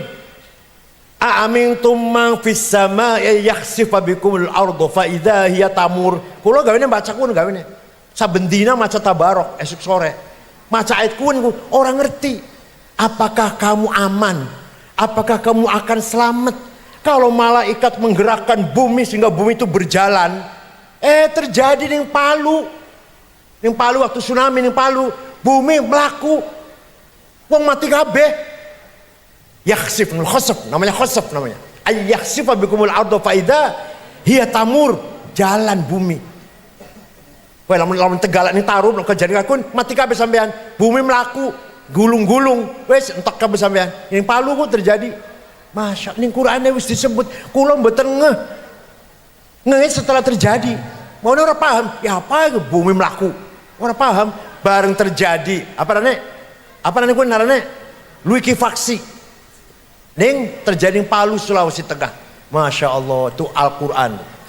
a'amintum man fis sama'i yakhsifa bikumul ardu fa idza hiya tamur. Kula gawene baca kun gawene. Saben dina maca tabarok esuk sore. Maca ayat kun orang ngerti. Apakah kamu aman? Apakah kamu akan selamat? Kalau malaikat menggerakkan bumi sehingga bumi itu berjalan, terjadi ning Palu waktu tsunami ning Palu, bumi melaku, wong mati kabeh. Yakhsiful khasaf, namanya khasaf namanya. Ay yakhsifa bikumul ardu fa idza hiya tamur, jalan bumi. Kowe lamun tegalak ning tarub kejadian akun mati kabeh sampean, bumi melaku, gulung-gulung, wis entek kabeh sampean. Ning Palu kok terjadi. Masya Allah, ning Qur'ane wis disebut, kula mboten ngeh setelah terjadi. Mau ora paham, ya apa bumi melaku. Ora paham, bareng terjadi. Apa nane kuwi narane? Likuifaksi. Ning terjadi ning Palu Sulawesi Tengah. Masya Allah, itu Al-Qur'an.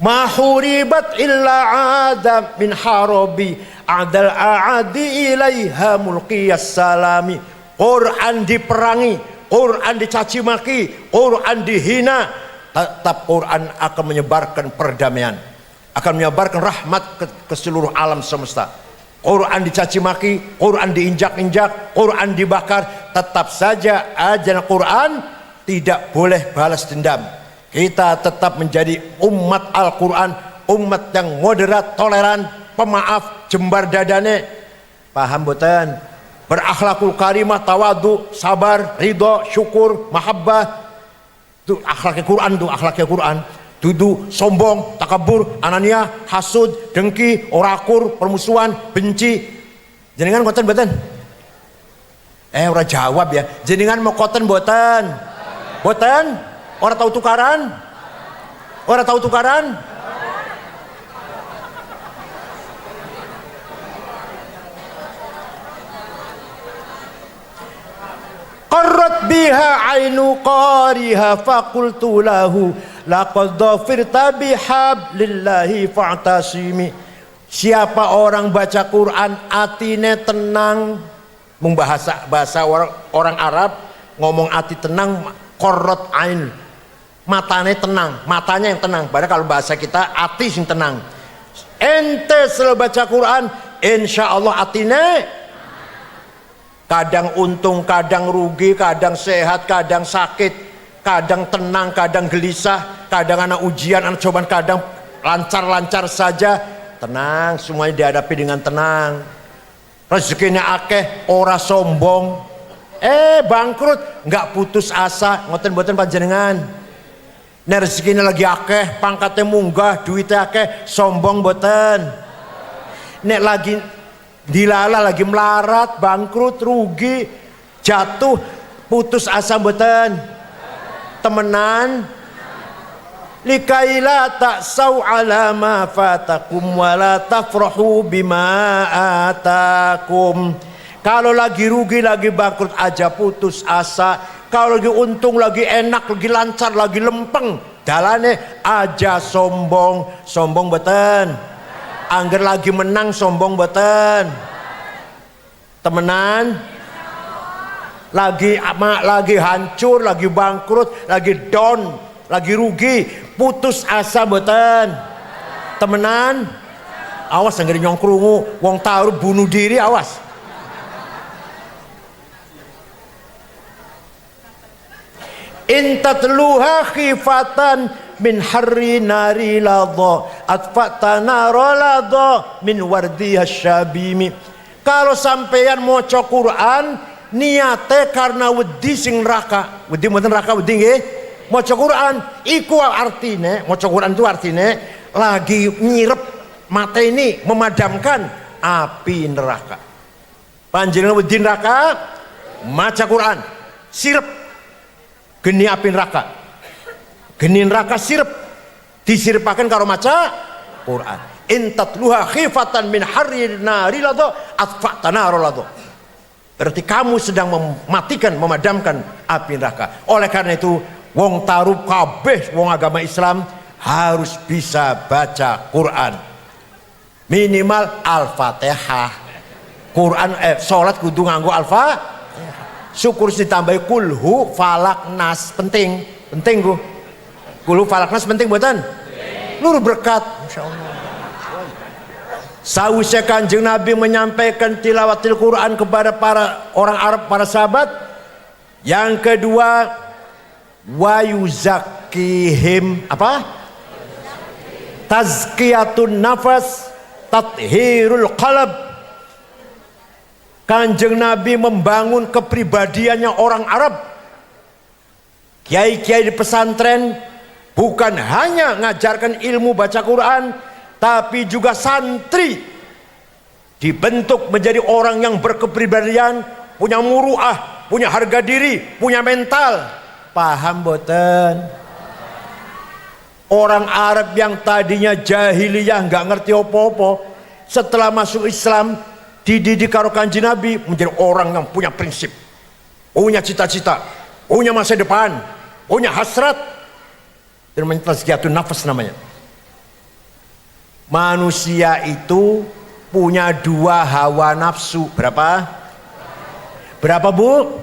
Ma huribat illa adam min harabi adal aadi ilaiha mulqiyas salami. Quran diperangi, Quran dicaci maki, Quran dihina, tetap Quran akan menyebarkan perdamaian, akan menyebarkan rahmat ke seluruh alam semesta. Quran dicaci maki, Quran diinjak-injak, Quran dibakar, tetap saja ajaran Quran tidak boleh balas dendam. Kita tetap menjadi umat Al-Quran, umat yang moderat, toleran, pemaaf, jembar dadane. Paham boten? Berakhlakul karimah, tawadu, sabar, ridho, syukur, mahabbah. Tuh akhlaknya Quran, tuh akhlaknya Quran. Dudu, sombong, takabur, anania, hasud, dengki, orakur, permusuhan, benci. Jenengan ngoten mboten? Ora jawab ya. Jenengan mau koten mboten? Mboten? Ora tahu tukaran? Ora tahu tukaran? Qarrat biha ainu qariha faqultu lahu laqad dhafirta bihablillahi fa'tasimi. Siapa orang baca Quran atine tenang, bahasa orang Arab ngomong ati tenang, qarrat ain, matanya tenang, matanya yang tenang. Padahal kalau bahasa kita ati sing tenang. Ente selalu baca Quran, insyaallah atine kadang untung, kadang rugi, kadang sehat, kadang sakit, kadang tenang, kadang gelisah, kadang anak ujian, anak cobaan, kadang lancar-lancar saja. Tenang, semuanya dihadapi dengan tenang. Rezekinya akeh, ora sombong. Bangkrut, nggak putus asa. Ngoten-ngoten panjenengan. Nek rezekinya lagi akeh, pangkatnya munggah, duitnya akeh, sombong boten. Nek lagi dilala, lagi melarat, bangkrut, rugi, jatuh, putus asa mboten? Temenan. Likaila ta'sau ala ma fatakum wala tafrahu bima atakum. Kalau lagi rugi, lagi bangkrut aja putus asa. Kalau lagi untung, lagi enak, lagi lancar, lagi lempeng, dalane aja sombong. Sombong mboten? Angger lagi menang sombong boten? Temenan? Lagi hancur, lagi bangkrut, lagi down, lagi rugi, putus asa boten? Temenan? Awas angger nyong krungu wong taruh bunuh diri, awas. Intatluha khifatan min harri nari ladha atfatana roladha min wardiha syabimi. Kalau sampeyan maca Quran niate karena wedi sing neraka, wedi mboten neraka, wedi nggih. Maca Quran iku artine, maca Quran itu artine lagi nyirep mateni, memadamkan api neraka. Panjenengan wedi neraka, maca Quran sirep geni api neraka. Geni neraka sirep, disirpakan karo maca Quran. Intatluha khifatan min harri nari ladha atfatana roladha. Berarti kamu sedang mematikan, memadamkan api neraka. Oleh karena itu wong taruh kabeh wong agama Islam harus bisa baca Quran. Minimal Al-Fatihah. Quran salat kudu nganggo Al-Fatihah. Syukur ditambahi kulhu falak nas, penting ku. Kulhu falak nas penting mboten? Nur berkat insyaallah. Sausnya Kanjeng Nabi menyampaikan tilawatil Quran kepada para orang Arab, para sahabat. Yang kedua, wa yuzakkihim apa? Tazkiyatun nafas, tathhirul qalb. Kanjeng Nabi membangun kepribadiannya orang Arab. Kiai-kiai di pesantren bukan hanya ngajarkan ilmu baca Quran, tapi juga santri dibentuk menjadi orang yang berkepribadian, punya muruah, punya harga diri, punya mental. Paham boten? Orang Arab yang tadinya jahiliyah nggak ngerti apa-apa, setelah masuk Islam dididik karo Kanjeng Nabi menjadi orang yang punya prinsip, punya cita-cita, punya masa depan, punya hasrat. Dan tazkiyatun nafas namanya. Manusia itu punya dua hawa nafsu. Berapa? Berapa bu?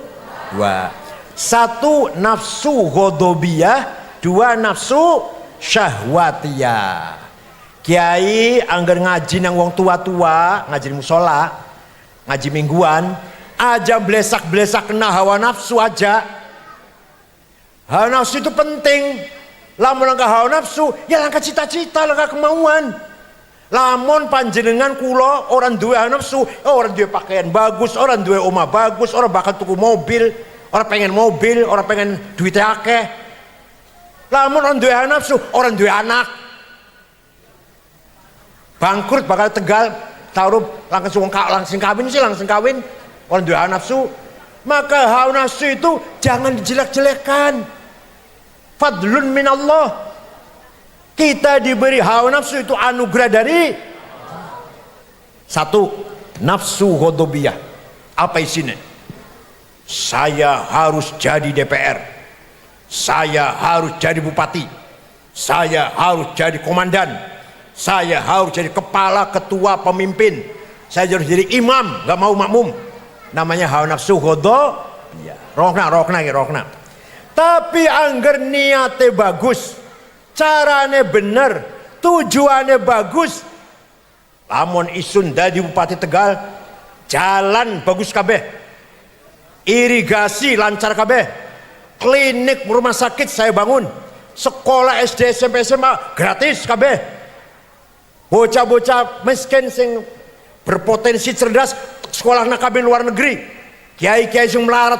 Dua. Satu nafsu ghadabiyah, dua nafsu syahwatiyah. Kiai anggar ngaji nang wong tua-tua, ngaji di musola, ngaji mingguan, aja blesak-blesak kena hawa nafsu aja. Hawa nafsu itu penting. Lamun langkah hawa nafsu, ya langkah cita-cita, langkah kemauan. Lamun panjenengan kula orang duwe hawa nafsu, orang duwe pakaian bagus, orang duwe omah bagus, orang bakal tuku mobil, orang pengen mobil, orang pengen duit akeh. Lamun orang duwe nafsu, orang duwe anak bangkrut bakal tegal taruh langsung kawin sih, langsung kawin orang duwe nafsu. Maka hawa nafsu itu jangan dijelek-jelekkan. Fadlun minallah. Kita diberi hawa nafsu itu anugerah dari satu, nafsu ghadabiyah. Apa isinya? Saya harus jadi DPR. Saya harus jadi bupati, saya harus jadi komandan, saya harus jadi kepala, ketua, pemimpin, saya harus jadi imam, gak mau makmum. Namanya hawa nafsu ghadabiyah. Rokna. Tapi angger niatnya bagus, caranya bener, tujuannya bagus. Lamun isun dadi bupati Tegal, jalan bagus kabeh, irigasi lancar kabeh, klinik rumah sakit saya bangun, sekolah SD SMP SMA gratis kabeh, bocah-bocah miskin sing berpotensi cerdas sekolah nak kabeh luar negeri, kiai-kiai sing melarat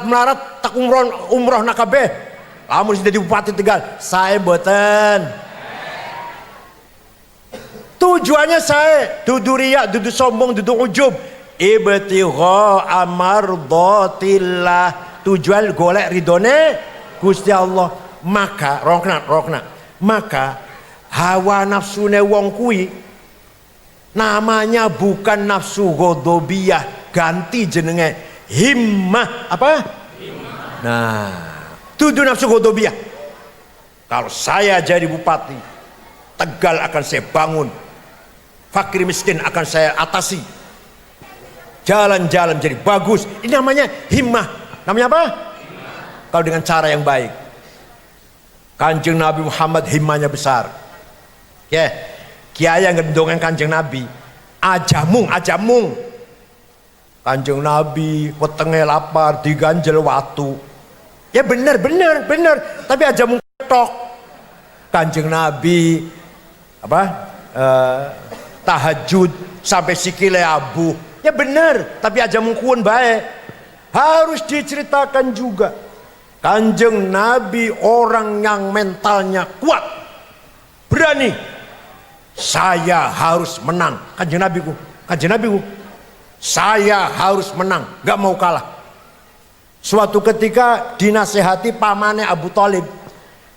tak umroh nak kabeh. Lamun sudah di bupati Tegal, saya boten. Tujuannya saya dudu riak, dudu sombong, dudu ujub, ibtigha amardatillah, tujuan golek ridone Gusti Allah. Maka rokna maka hawa nafsune wong kuwi namanya bukan nafsu ghadabiyah, ganti jenenge himmah. Apa? Himmah. Nah, tujuh nafsu ghadabiyah. Kalau saya jadi bupati Tegal akan saya bangun, fakir miskin akan saya atasi, jalan-jalan jadi bagus. Ini namanya himmah. Namanya apa? Kalau dengan cara yang baik. Kanjeng Nabi Muhammad himmahnya besar. Ya, kiai yang gendongan Kanjeng Nabi, ajamung. Kanjeng Nabi wetenge lapar diganjel watu. Ya bener. Tapi ajamung tok. Kanjeng Nabi tahajud sampai sikile abu. Ya bener, tapi ajamung kuon baik. Harus diceritakan juga. Kanjeng Nabi orang yang mentalnya kuat, berani. Saya harus menang. Kanjeng Nabiku, saya harus menang, gak mau kalah. Suatu ketika dinasehati pamannya Abu Thalib,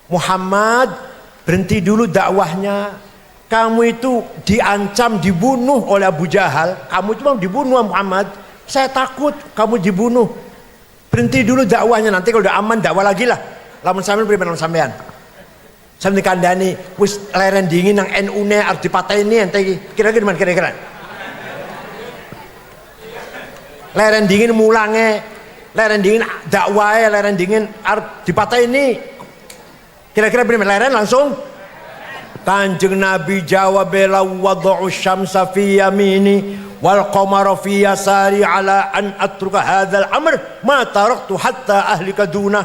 Muhammad berhenti dulu dakwahnya. Kamu itu diancam dibunuh oleh Abu Jahal. Kamu cuma dibunuh Muhammad. Saya takut kamu dibunuh. Berhenti dulu dakwahnya, nanti kalau udah aman dakwah lagi lah. Lamun sampean pripun sampean? Sampeyan dikandani wis leren dingin nang NU-ne arep dipateni ente iki. Kira-kira gimana kira-kira? Leren dingin mulange, leren dingin dakwahe, leren dingin arep dipateni. Kira-kira pripun leren langsung? Kanjeng Nabi jawab, la wad'u syamsa fi yamini wal qamara fi yasari ala an atruka hadzal amr ma taraktu hatta ahlika duna.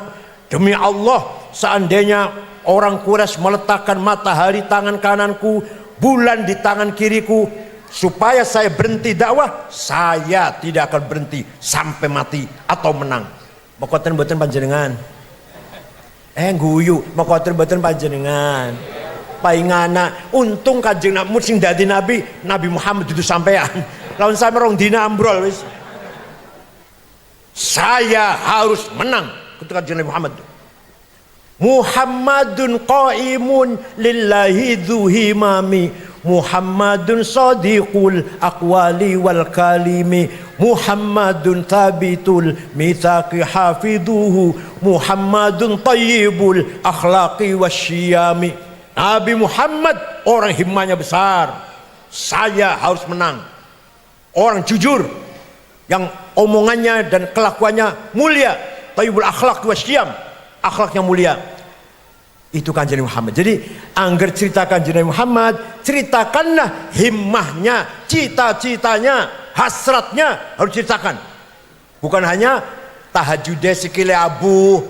Demi Allah, seandainya orang Quraisy meletakkan matahari tangan kananku, bulan di tangan kiriku, supaya saya berhenti dakwah, saya tidak akan berhenti sampai mati atau menang. Mokoten boten panjenengan. Guyu, mokoten boten panjenengan. Paingana, untung Kanjeng Nabi sing dadi Nabi Muhammad itu sampean. Lawan sampe rong dina ambrol wis. Saya harus menang ketika Kanjeng Nabi Muhammad. Muhammadun qaimun lillahi dzuhimami, Muhammadun sadiqul aqwali wal kalimi, Muhammadun thabitul mitsaqi hafiduhu, Muhammadun tayyibul akhlaqi wasyiyami. Nabi Muhammad orang himmahnya besar. Saya harus menang. Orang jujur yang omongannya dan kelakuannya mulia, tayyibul akhlaq wasyiyam, akhlaknya mulia. Itu Kanjeng Muhammad. Jadi angger cerita Kanjeng Muhammad, ceritakanlah himmahnya, cita-citanya, hasratnya harus ceritakan. Bukan hanya tahajud sikile abu,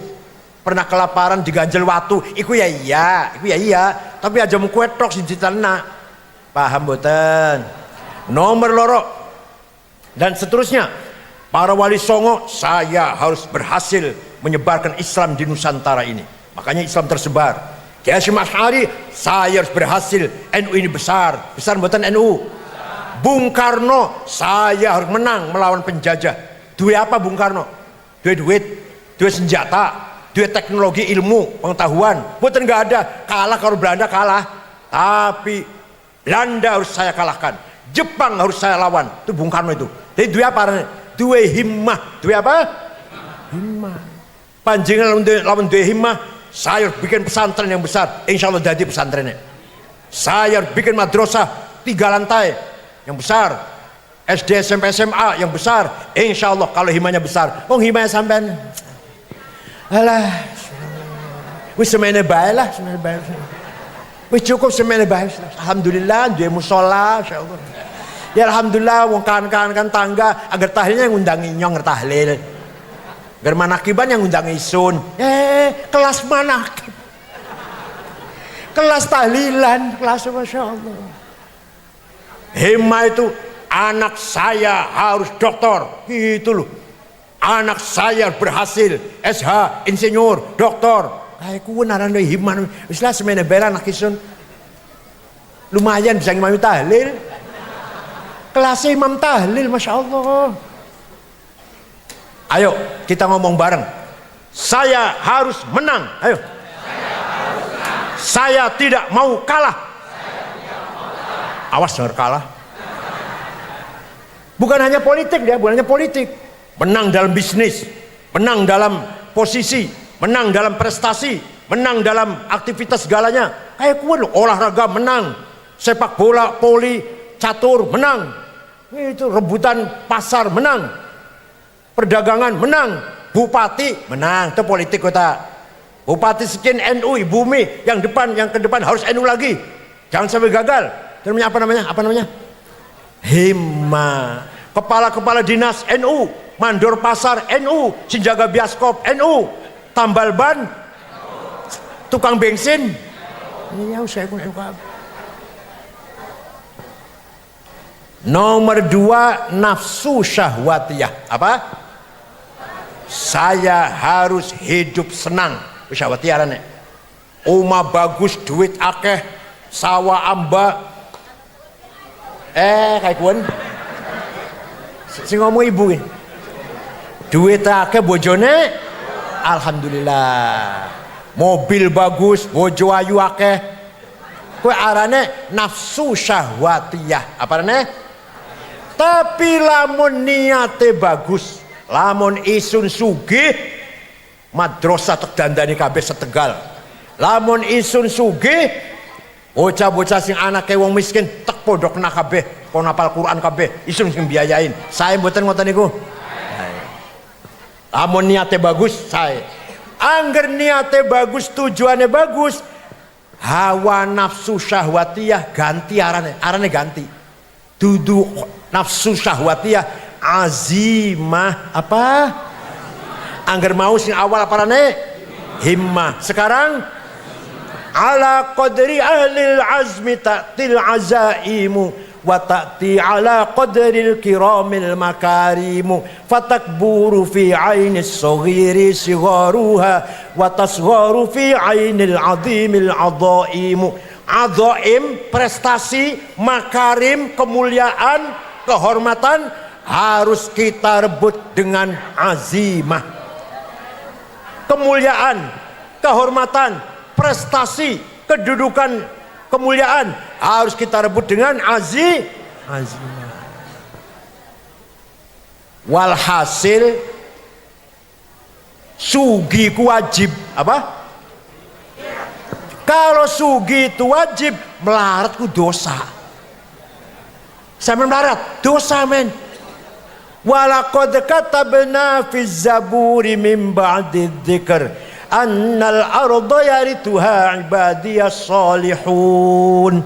pernah kelaparan diganjel watu, iku ya iya, tapi aja mau kuetok sing diceritakan. Paham boten? Nomor loro dan seterusnya, para wali songo, saya harus berhasil menyebarkan Islam di Nusantara ini. Makanya Islam tersebar. Kiai Hasyim Asy'ari, saya harus berhasil, NU ini besar buatan NU. Bung Karno, saya harus menang melawan penjajah. Duit apa Bung Karno? Duit senjata, duit teknologi, ilmu, pengetahuan. Buatan nggak ada, kalah kalau Belanda kalah. Tapi Belanda harus saya kalahkan, Jepang harus saya lawan. Itu Bung Karno itu. Jadi duit apa? Duit himmah. Duit apa? Himmah. Panjenengan lawan duit himmah, saya harus bikin pesantren yang besar. Insya Allah jadi pesantrennya. Saya harus bikin madrasah 3 lantai yang besar, SD, SMP, SMA yang besar. Insya Allah kalau himanya besar. Himanya sampean, alah, wis semene bae lah, wis cukup semene bae. Alhamdulillah, duwe mushola, insyaallah. Ya alhamdulillah, wong kan tangga agar tahlilnya ngundangi nyong tahlil. Agar manakiban yang ngundang isun. Kelas manakib, kelas tahlilan, kelas masya Allah. Hima itu anak saya harus dokter, gitu loh. Anak saya berhasil SH, insinyur, dokter. Kayak ku naran deui himah. Wis lah semene bela anak isun. Lumayan bisa ngimami tahlil. Kelas imam tahlil, masya Allah. Ayo kita ngomong bareng. Saya harus menang. Ayo. Saya tidak mau kalah. Awas jangan kalah. Bukan hanya politik dia, bukan hanya politik. Menang dalam bisnis, menang dalam posisi, menang dalam prestasi, menang dalam aktivitas segalanya. Kayak kuat loh, olahraga menang, sepak bola, voli, catur menang. Itu rebutan pasar menang, perdagangan menang, bupati menang. Itu politik kota. Bupati sekian NU, Ibu Mi yang ke depan harus NU lagi. Jangan sampai gagal. Itu namanya apa namanya? Hima. Kepala dinas NU, mandor pasar NU, penjaga bioskop NU, tambal ban, tukang bensin. Iya, saya suka. Nomor 2, nafsu syahwatiyah. Apa? Saya harus hidup senang. Syahwatiyah nih. Oma bagus, duit akeh, sawah amba. Kayak kuan. Si ngomong ibu ini. Duit akeh bojone, alhamdulillah. Mobil bagus, bojo ayu akeh. Kowe arane nafsu syahwatiyah. Apa arane? Tapi lamun niate bagus, lamun isun sugih, madrasah tek dandani kabeh setegal. Lamun isun sugih, bocah-bocah sing anake wong miskin tek pondokna kabeh, kon hafal Quran kabeh, isun sing biayain. Saya mboten ngoten niku. Lamun niate bagus, saya. Angger niate bagus, tujuannya bagus, hawa nafsu syahwatiyah ganti arane ganti. Dudu nafsu syahwatiyah azimah apa? Angger mau sing awal apa arane? Himmah. Sekarang ala qadri ahlil azmi ta'til azaimu wa ta'ti ala qadril kiramil makarimu fatakburu fi ainis saghiri sigharuha wa tasgharu fi ainil azimil adhaimu. Adhaim, prestasi, makarim, kemuliaan, kehormatan harus kita rebut dengan azimah. Kemuliaan, kehormatan, prestasi, kedudukan, kemuliaan harus kita rebut dengan azimah. Walhasil sugi ku wajib apa? Kalau sugi itu wajib, melarat ku dosa. Sampai melarat dosa men. Walaqad katabna fi zaburi min ba'di dzikr annal arda yarituha ibadiyas salihun.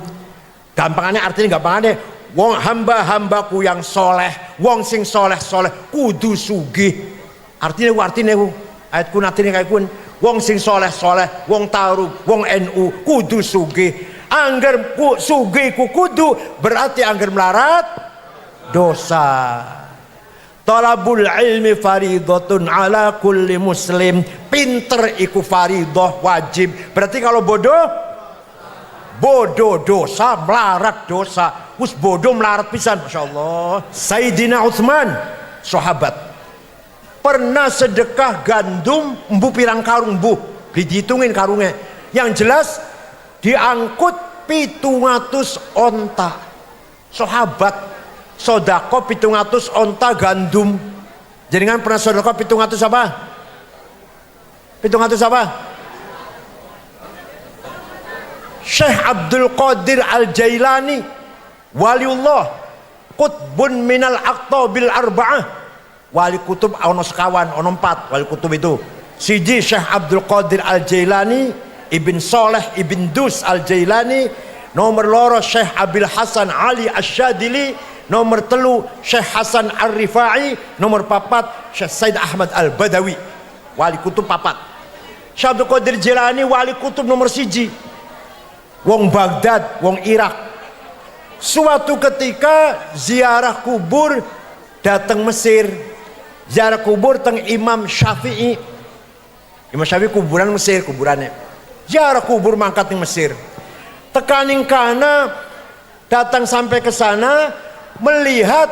Gampangannya artinya gampangannya wong hamba-hambaku yang soleh, wong sing soleh-soleh kudu sugih. Artinya ayat kun artinya kayak kun wong sing soleh-soleh, wong taruh, wong NU kudu sugih. Angger sugih ku kudu berarti angger melarat dosa. Talabul ilmi faridatun ala kulli muslim. pinter iku faridah wajib. Berarti kalau bodoh dosa, melarat dosa. Wis bodoh melarat pisan, masyaallah. Sayyidina Utsman sahabat pernah sedekah gandum mbu pirang karung mbu, dihitungin karungnya. Yang jelas diangkut 700 onta. Sahabat sodako 700 onta gandum. Jaringan pernah sodako 700 apa? 700 apa? Syekh Abdul Qadir Al-Jailani waliullah qutbun minal aqtabil arba'ah. Wali kutub ono sekawan, ono 4 wali kutub itu. Siji Syekh Abdul Qadir Al-Jailani, Ibn Soleh Ibn Dus Al-Jailani. Nomor loro Syekh Abil Hasan Ali Asyadili. Nomor telu Syekh Hasan Ar-Rifai. Nomor papat Syekh Said Ahmad Al-Badawi. Wali kutub papat. Syekh Abdul Qadir Jailani wali kutub nomor siji. Wong Baghdad, wong Irak. Suatu ketika ziarah kubur datang Mesir. Ziarah kubur teng Imam Syafi'i. Imam Syafi'i kuburan Mesir kuburannya. Ziarah kubur mangkat di Mesir. Tekaning kana datang sampai ke sana melihat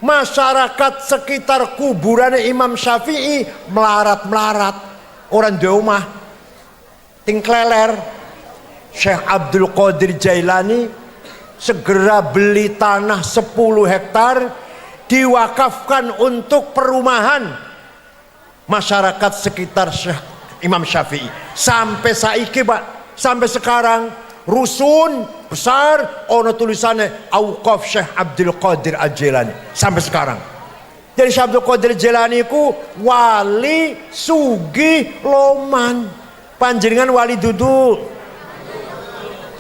masyarakat sekitar kuburan Imam Syafi'i melarat-melarat, orang di rumah ting kleler. Syekh Abdul Qadir Jailani segera beli tanah 10 hektar diwakafkan untuk perumahan masyarakat sekitar Imam Syafi'i. Sampai saiki Pak, sampai sekarang rusun besar ono tulisannya Auqaf Syekh Abdul Qadir Al-Jailani sampai sekarang. Jadi Syekh Abdul Qadir Jailani ku wali sugih loman. Panjenengan wali dudu?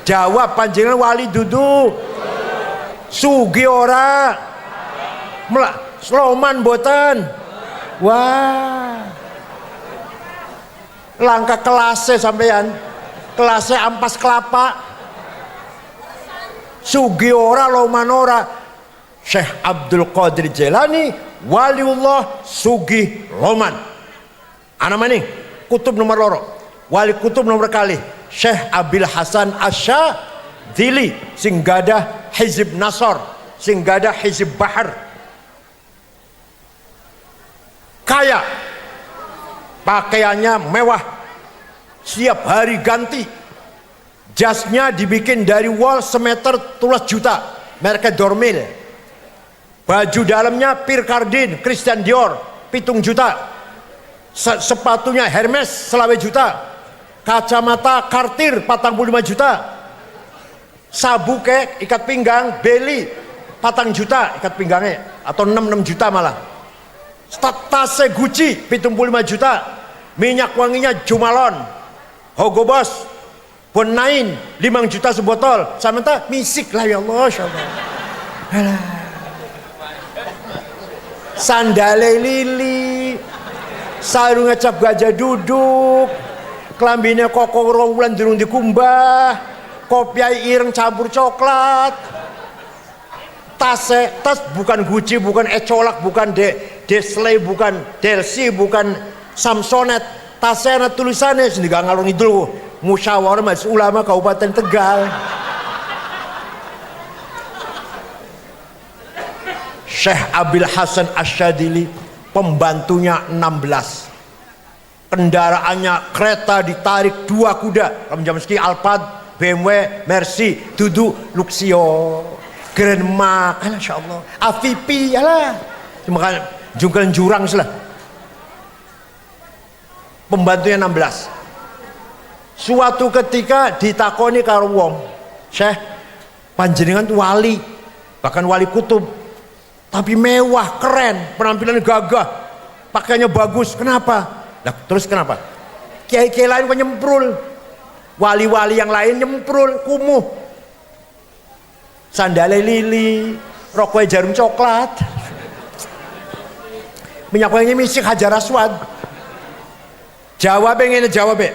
Jawab, panjenengan wali dudu? Sugih ora? Loman boten? Wah, langkah kelasnya sampean, kelasnya ampas kelapa. Sugih ora, loman ora. Syekh Abdul Qadir Jailani waliullah sugih loman. Ana maning kutub nomor loro, wali kutub nomor kali Syekh Abil Hasan Asyadili sing gadah Hizib Nasr, sing gadah Hizib Bahar. Kaya, pakaiannya mewah, setiap hari ganti. Jasnya dibikin dari wol semeter 12 juta, mereknya Dormil. Baju dalamnya Pierre Cardin, Christian Dior 7 juta. Sepatunya Hermes 20 juta. Kacamata Cartier 45 juta. Sabuk ikat pinggang Beli 4 juta ikat pinggangnya, atau 6 juta malah. Tasnya Gucci 75 juta. Minyak wanginya Jumalon, Hugo Boss, Bonain 5 juta sebotol. Samanta misik lah ya Allah, insyaallah. Sandale lili, sarungnya cap gajah duduk, kelambine koko rong wulan durung dikumbah, kopiai ireng campur coklat. Tas bukan Gucci, bukan Ecolak, bukan Desley, bukan Delsi, bukan Samsonet. Tasnya ada tulisannya sini gak ngalung itu Musyawarah Majelis Ulama Kabupaten Tegal. Syekh Abil Hasan Asyadili, pembantunya 16. Kendaraannya kereta ditarik 2 kuda. Kamu jam meski Alphard, BMW, Mercy, Dudu, Luxio, Grand Mark, insyaallah, AVP, alah, cuma kan jungkel jurang selah. Pembantunya 16. Suatu ketika ditakoni karo wong, Syekh, panjenengan tuh wali, bahkan wali kutub, tapi mewah, keren, penampilannya gagah, pakaiannya bagus. Kenapa? Nah, terus kenapa? Kiai-kiai lain kok nyemprul, wali-wali yang lain nyemprul, kumuh, sandale lili, rokoknya jarum coklat, minyak wanginya misik Hajar Aswad. Jawabnya ngene, jawabnya,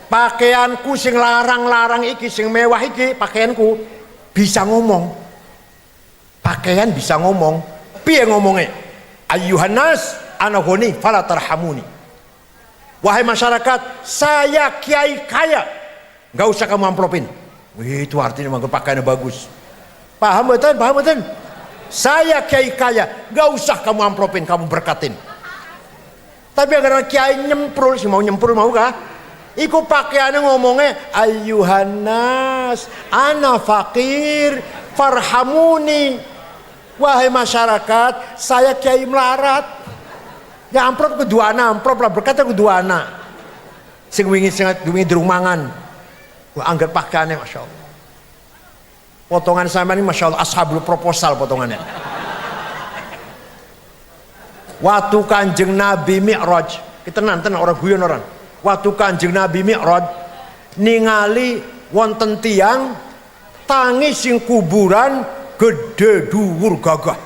pakaianku sing larang-larang iki, sing mewah iki, pakaianku bisa ngomong. Pakaian bisa ngomong. Piye ngomongnya? Ayyuhan nas ana ghani fala tarhamuni. Wahai masyarakat, saya kiai kaya, nggak usah kamu amplopin. Wih, itu artinya memang pakaiannya bagus. Paham betul? Paham betul? Saya kiai kaya, nggak usah kamu amplopin, kamu berkatin. Tapi agar kiai nyemprul, si mau nyemprul mau kah? Iku pakaiannya ngomongnya ayyuhannas, ana fakir, farhamuni. Wahai masyarakat, saya kiai melarat. Ya amplop kedua anak, amplop lah berkata kedua anak. Sing wingi durung mangan. Wah anggar pakaiannya masya Allah. Potongan sama ini masya Allah ashabul proposal potongannya. Waktu kanjeng Nabi Mi'raj, kita nanti orang guyon orang. Waktu kanjeng Nabi Mi'raj ningali wonten tiang tangi sing kuburan gede dhuwur gagah.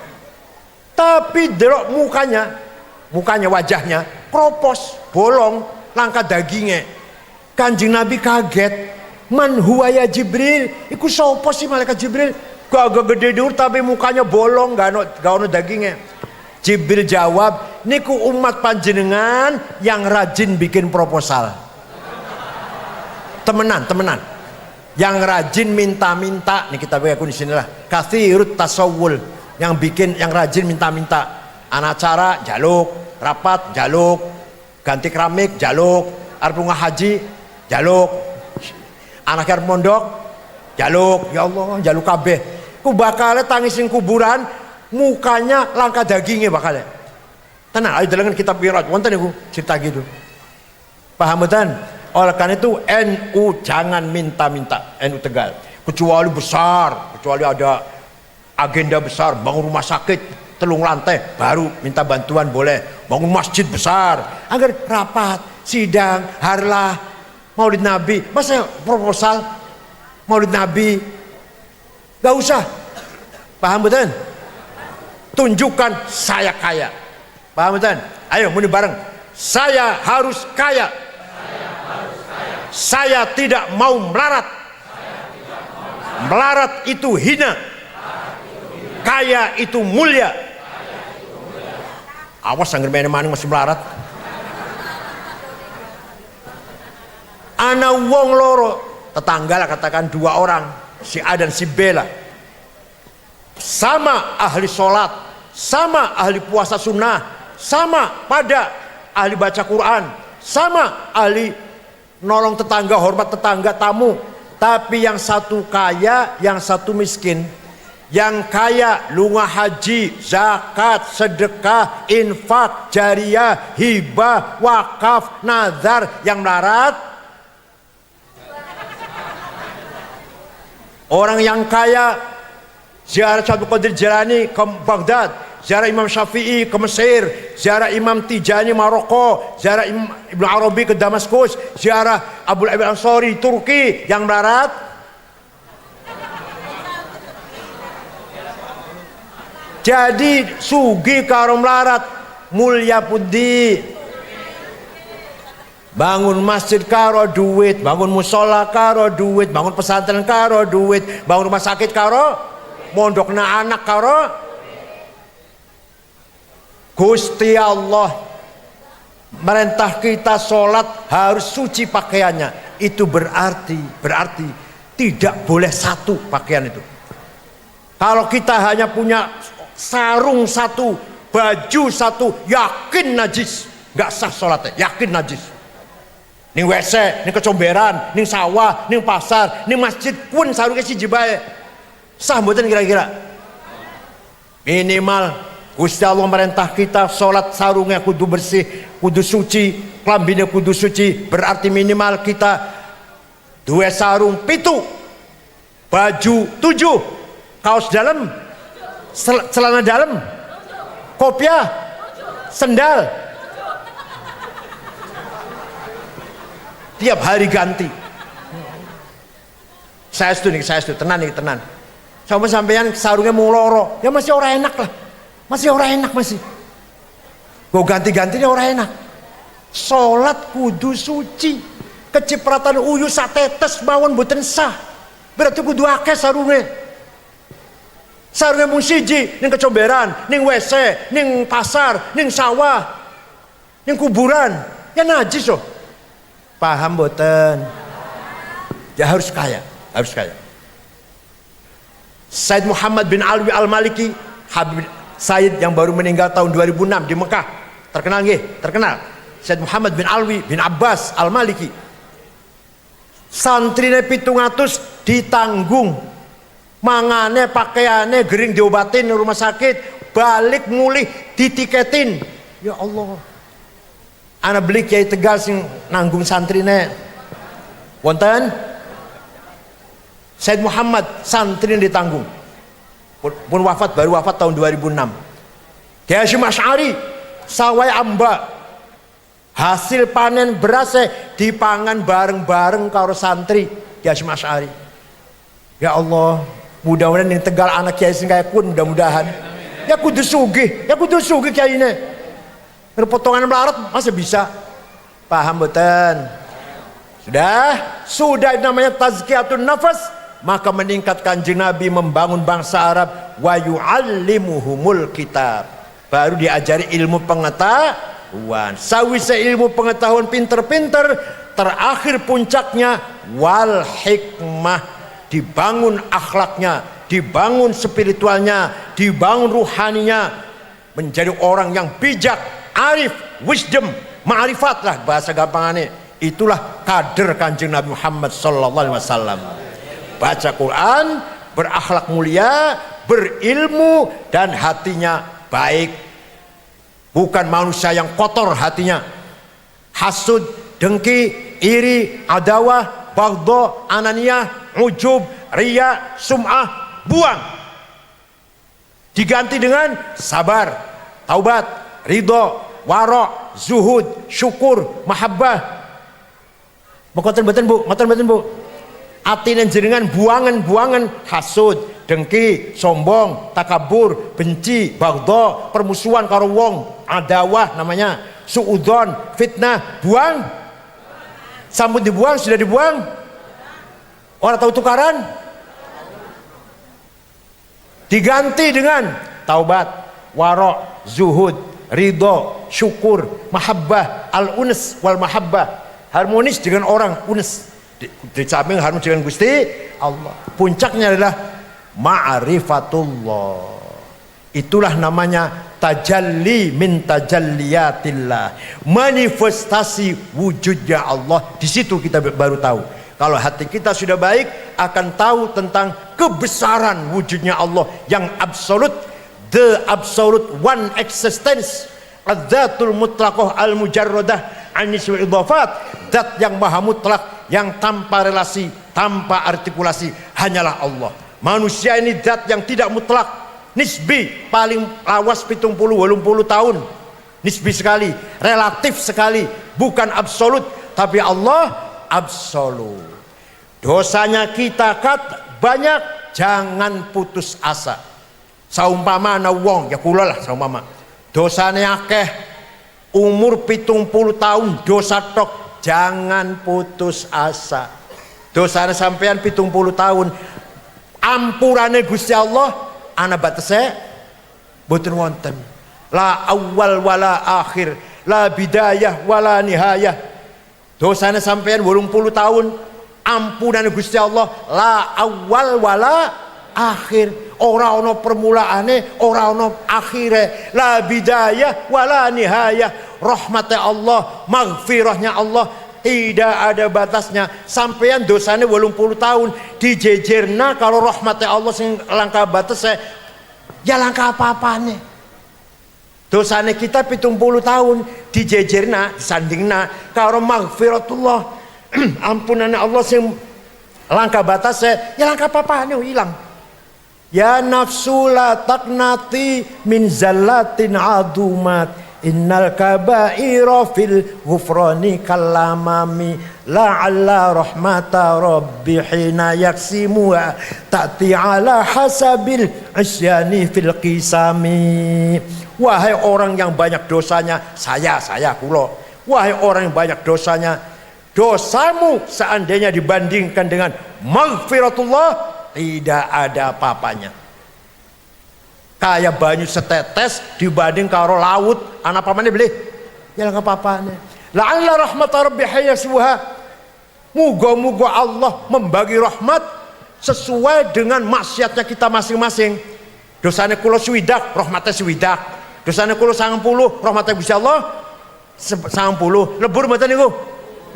Tapi delok mukanya wajahnya kropos, bolong, langka dagingnya. Kanjeng Nabi kaget. Man huwa ya Jibril? Iku sapa sih malaikat Jibril? Gagah gede dhuwur tapi mukanya bolong, gak ono dagingnya. Jibril jawab, niku umat panjenengan yang rajin bikin proposal. Temenan. Yang rajin minta-minta. Nih kita aku di sinilah. Katsirut tasawwul, yang rajin minta-minta. Anak acara jaluk, rapat jaluk, ganti keramik jaluk, arep lunga haji jaluk, anak arep mondok jaluk, ya Allah jaluk kabeh. Ku bakal tangisin kuburan, mukanya langka dagingnya bakal. Tenang, ayo dalangan kitab Mi'raj, wonten niku cerita gitu. Paham betul? Oleh karena itu NU jangan minta-minta, NU Tegal. Kecuali besar, kecuali ada agenda besar, bangun rumah sakit telung lantai baru minta bantuan boleh, bangun masjid besar agar rapat sidang harlah maulid Nabi, masa proposal maulid Nabi gak usah. Paham betul? Tunjukkan saya kaya. Paham betul? Ayo muni bareng, saya harus kaya, saya tidak mau melarat. Melarat itu hina, kaya itu mulia. Awas anggar maning masih melarat. Ana wong loro, tetangga lah katakan dua orang, si A dan si B lah. Sama ahli sholat, sama ahli puasa sunnah, sama pada ahli baca Quran, sama ahli nolong tetangga, hormat tetangga, tamu. Tapi yang satu kaya, yang satu miskin. Yang kaya lunga haji, zakat, sedekah, infak, jariyah, hibah, wakaf, nazar. Yang melarat orang yang kaya ziarah Syaikhul Qadir Jilani ke Baghdad, ziarah Imam Syafi'i ke Mesir, ziarah Imam Tijani Maroko, ziarah Ibnu Arabi ke Damaskus, ziarah Abu Ayyub Ansari Turki. Yang melarat jadi sugi karo melarat mulia pudi. Bangun masjid karo duit, bangun musola karo duit, bangun pesantren karo duit, bangun rumah sakit karo, mondokna anak karo. Gusti Allah merintah kita sholat harus suci pakaiannya. Itu berarti tidak boleh satu pakaian itu. Kalau kita hanya punya sarung satu, baju satu, yakin najis, gak sah sholatnya, yakin najis. Ning WC, ning kecomberan, ning sawah, ning pasar, ning masjid pun sarungnya siji bae. Sah mboten kira-kira? Minimal Gusti Allah merintah kita sholat sarungnya kudu bersih, kudu suci, klambine kudu suci. Berarti minimal kita dua sarung pitu, baju 7, kaos dalam, celana dalam, kopiah, sendal, tiap hari ganti. Saya setuju, tenan. Sama sampeyan sarungnya mau loro, ya masih orang enak lah, masih orang enak masih. Gue ganti-gantinya orang enak. Sholat kudu suci, kecipratan uyu satetes mawon boten sah. Berarti kudu akeh sarungnya. Sarungnya mung siji, ning kecomberan, ning WC, ning pasar, ning sawah, ning kuburan. ya najis loh. Paham boten? Ya harus kaya, harus kaya. Said Muhammad bin Alwi Al-Maliki, Habib Said yang baru meninggal tahun 2006 di Mekah, terkenal nggih, terkenal. Said Muhammad bin Alwi bin Abbas Al-Maliki, santrine 700 ditanggung, mangane pakaiane gering diobatin rumah sakit, balik mulih ditiketin. Ya Allah, ana beli Kiai Tegal sing nanggung santrine wonten. Said Muhammad santrine ditanggung, pun wafat, baru wafat tahun 2006. Kiai Hasyim Asy'ari sawai amba, hasil panen beras dipangan bareng-bareng karo santri Kiai Hasyim Asy'ari. Ya Allah, mudah-mudahan yang Tegal anak kiai sing kaya kun, mudah-mudahan. Ya kudu sugih kiai ini. Potongan melarat masa bisa? Paham betul? Sudah namanya tazkiyatun nafas, maka meningkatkan Nabi membangun bangsa Arab, wa yu'allimuhumul kitab, baru diajari ilmu pengetahuan. Sawise ilmu pengetahuan pinter-pinter, terakhir puncaknya wal hikmah, dibangun akhlaknya, dibangun spiritualnya, dibangun ruhaninya, menjadi orang yang bijak, arif, wisdom, ma'rifat lah bahasa gampangannya. Itulah kader Kanjeng Nabi Muhammad sallallahu alaihi wasallam. Baca Quran, berakhlak mulia, berilmu, dan hatinya baik. Bukan manusia yang kotor hatinya, hasud, dengki, iri, adawah, baghdha, ananiyah, ujub, riya, sum'ah, buang. Diganti dengan sabar, taubat, ridho, wara', zuhud, syukur, mahabbah. Ngoten mboten Bu. Atine jenengan buangan hasud, dengki, sombong, takabur, benci, baghdha, permusuhan karo wong, adawah namanya, suudzon, fitnah, buang. Sampun dibuang, sudah dibuang. Orang tahu tukaran. Diganti dengan taubat, wara', zuhud, ridho, syukur, mahabbah, al-uns wal mahabbah. Harmonis dengan orang, unes. Di samping harmonis dengan Gusti Allah. Puncaknya adalah ma'rifatullah. Itulah namanya tajalli min tajalliyatillah, manifestasi wujudnya Allah. Di situ kita baru tahu. Kalau hati kita sudah baik, akan tahu tentang kebesaran wujudnya Allah yang absolut, the absolute one existence, adzatul mutlaqah al mujarradah anis wa idhafat, zat yang maha mutlak, yang tanpa relasi, tanpa artikulasi, hanyalah Allah. Manusia ini zat yang tidak mutlak, nisbi, paling lawas 70-80 tahun, nisbi sekali, relatif sekali, bukan absolut. Tapi Allah absolut. Dosanya kita banyak, jangan putus asa. Saumpama ana wong, ya kula lah saumpama dosane akeh, umur 70 tahun dosa tok, jangan putus asa. Dosane sampean 70 tahun, ampurane Gusti Allah ana batese boten wonten. La awal wala akhir, la bidayah wala nihayah. Dosane sampean 80 tahun, ampunane Gusti Allah la awal wala akhir. Ora ono permulaane, ora ono akhire. La bidayah wala nihayah. Rahmatnya Allah, maghfirahnya Allah tidak ada batasnya. Sampeyan dosane 80 tahun dijejerna kalau rahmatnya Allah sing langka batasnya, ya langka apa-apane. Dosane kita 70 tahun dijejerna, disandingna karo maghfiratullah, ampunane Allah sing langka batasnya, ya langka apa-apane hilang. Ya nafsu la taqnati min zallatin adumat, innal kabaira fil ghufrani kalamami, la'alla rahmata rabbi hina yaksimuha ta'ti ala hasabil isyani fil qisami. Wahai orang yang banyak dosanya, saya kula. Wahai orang yang banyak dosanya, dosamu seandainya dibandingkan dengan maghfiratullah, tidak ada apa-apanya. Kayak banyu setetes dibanding karo laut, ana pamane beli? Ya enggak apa-apane. la'alla rahmat rabbi hayasuha. Moga-moga Allah membagi rahmat sesuai dengan maksiatnya kita masing-masing. Dosanya kula swidak, rahmatnya swidak. Dosanya kula 90, rahmatnya Gusti Allah 90. Lebur mboten niku?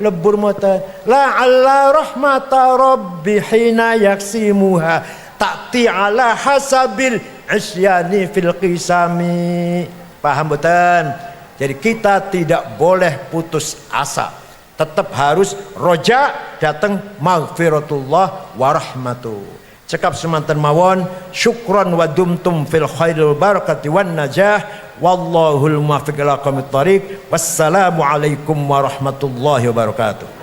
Lebur mboten. La'alla rahmata rabbi hina yaksimuha ta'ti ala hasabil isyani fil qisami. Paham mboten? Jadi kita tidak boleh putus asa. Tetap harus roja datang maghfiratullah wa rahmatuh. Cekap semanten mawon, syukran wa dumtum fil khairil barakati wan najah, wallahul muwaffiq ila aqwamit thariq. Wassalamu alaikum warahmatullahi wabarakatuh.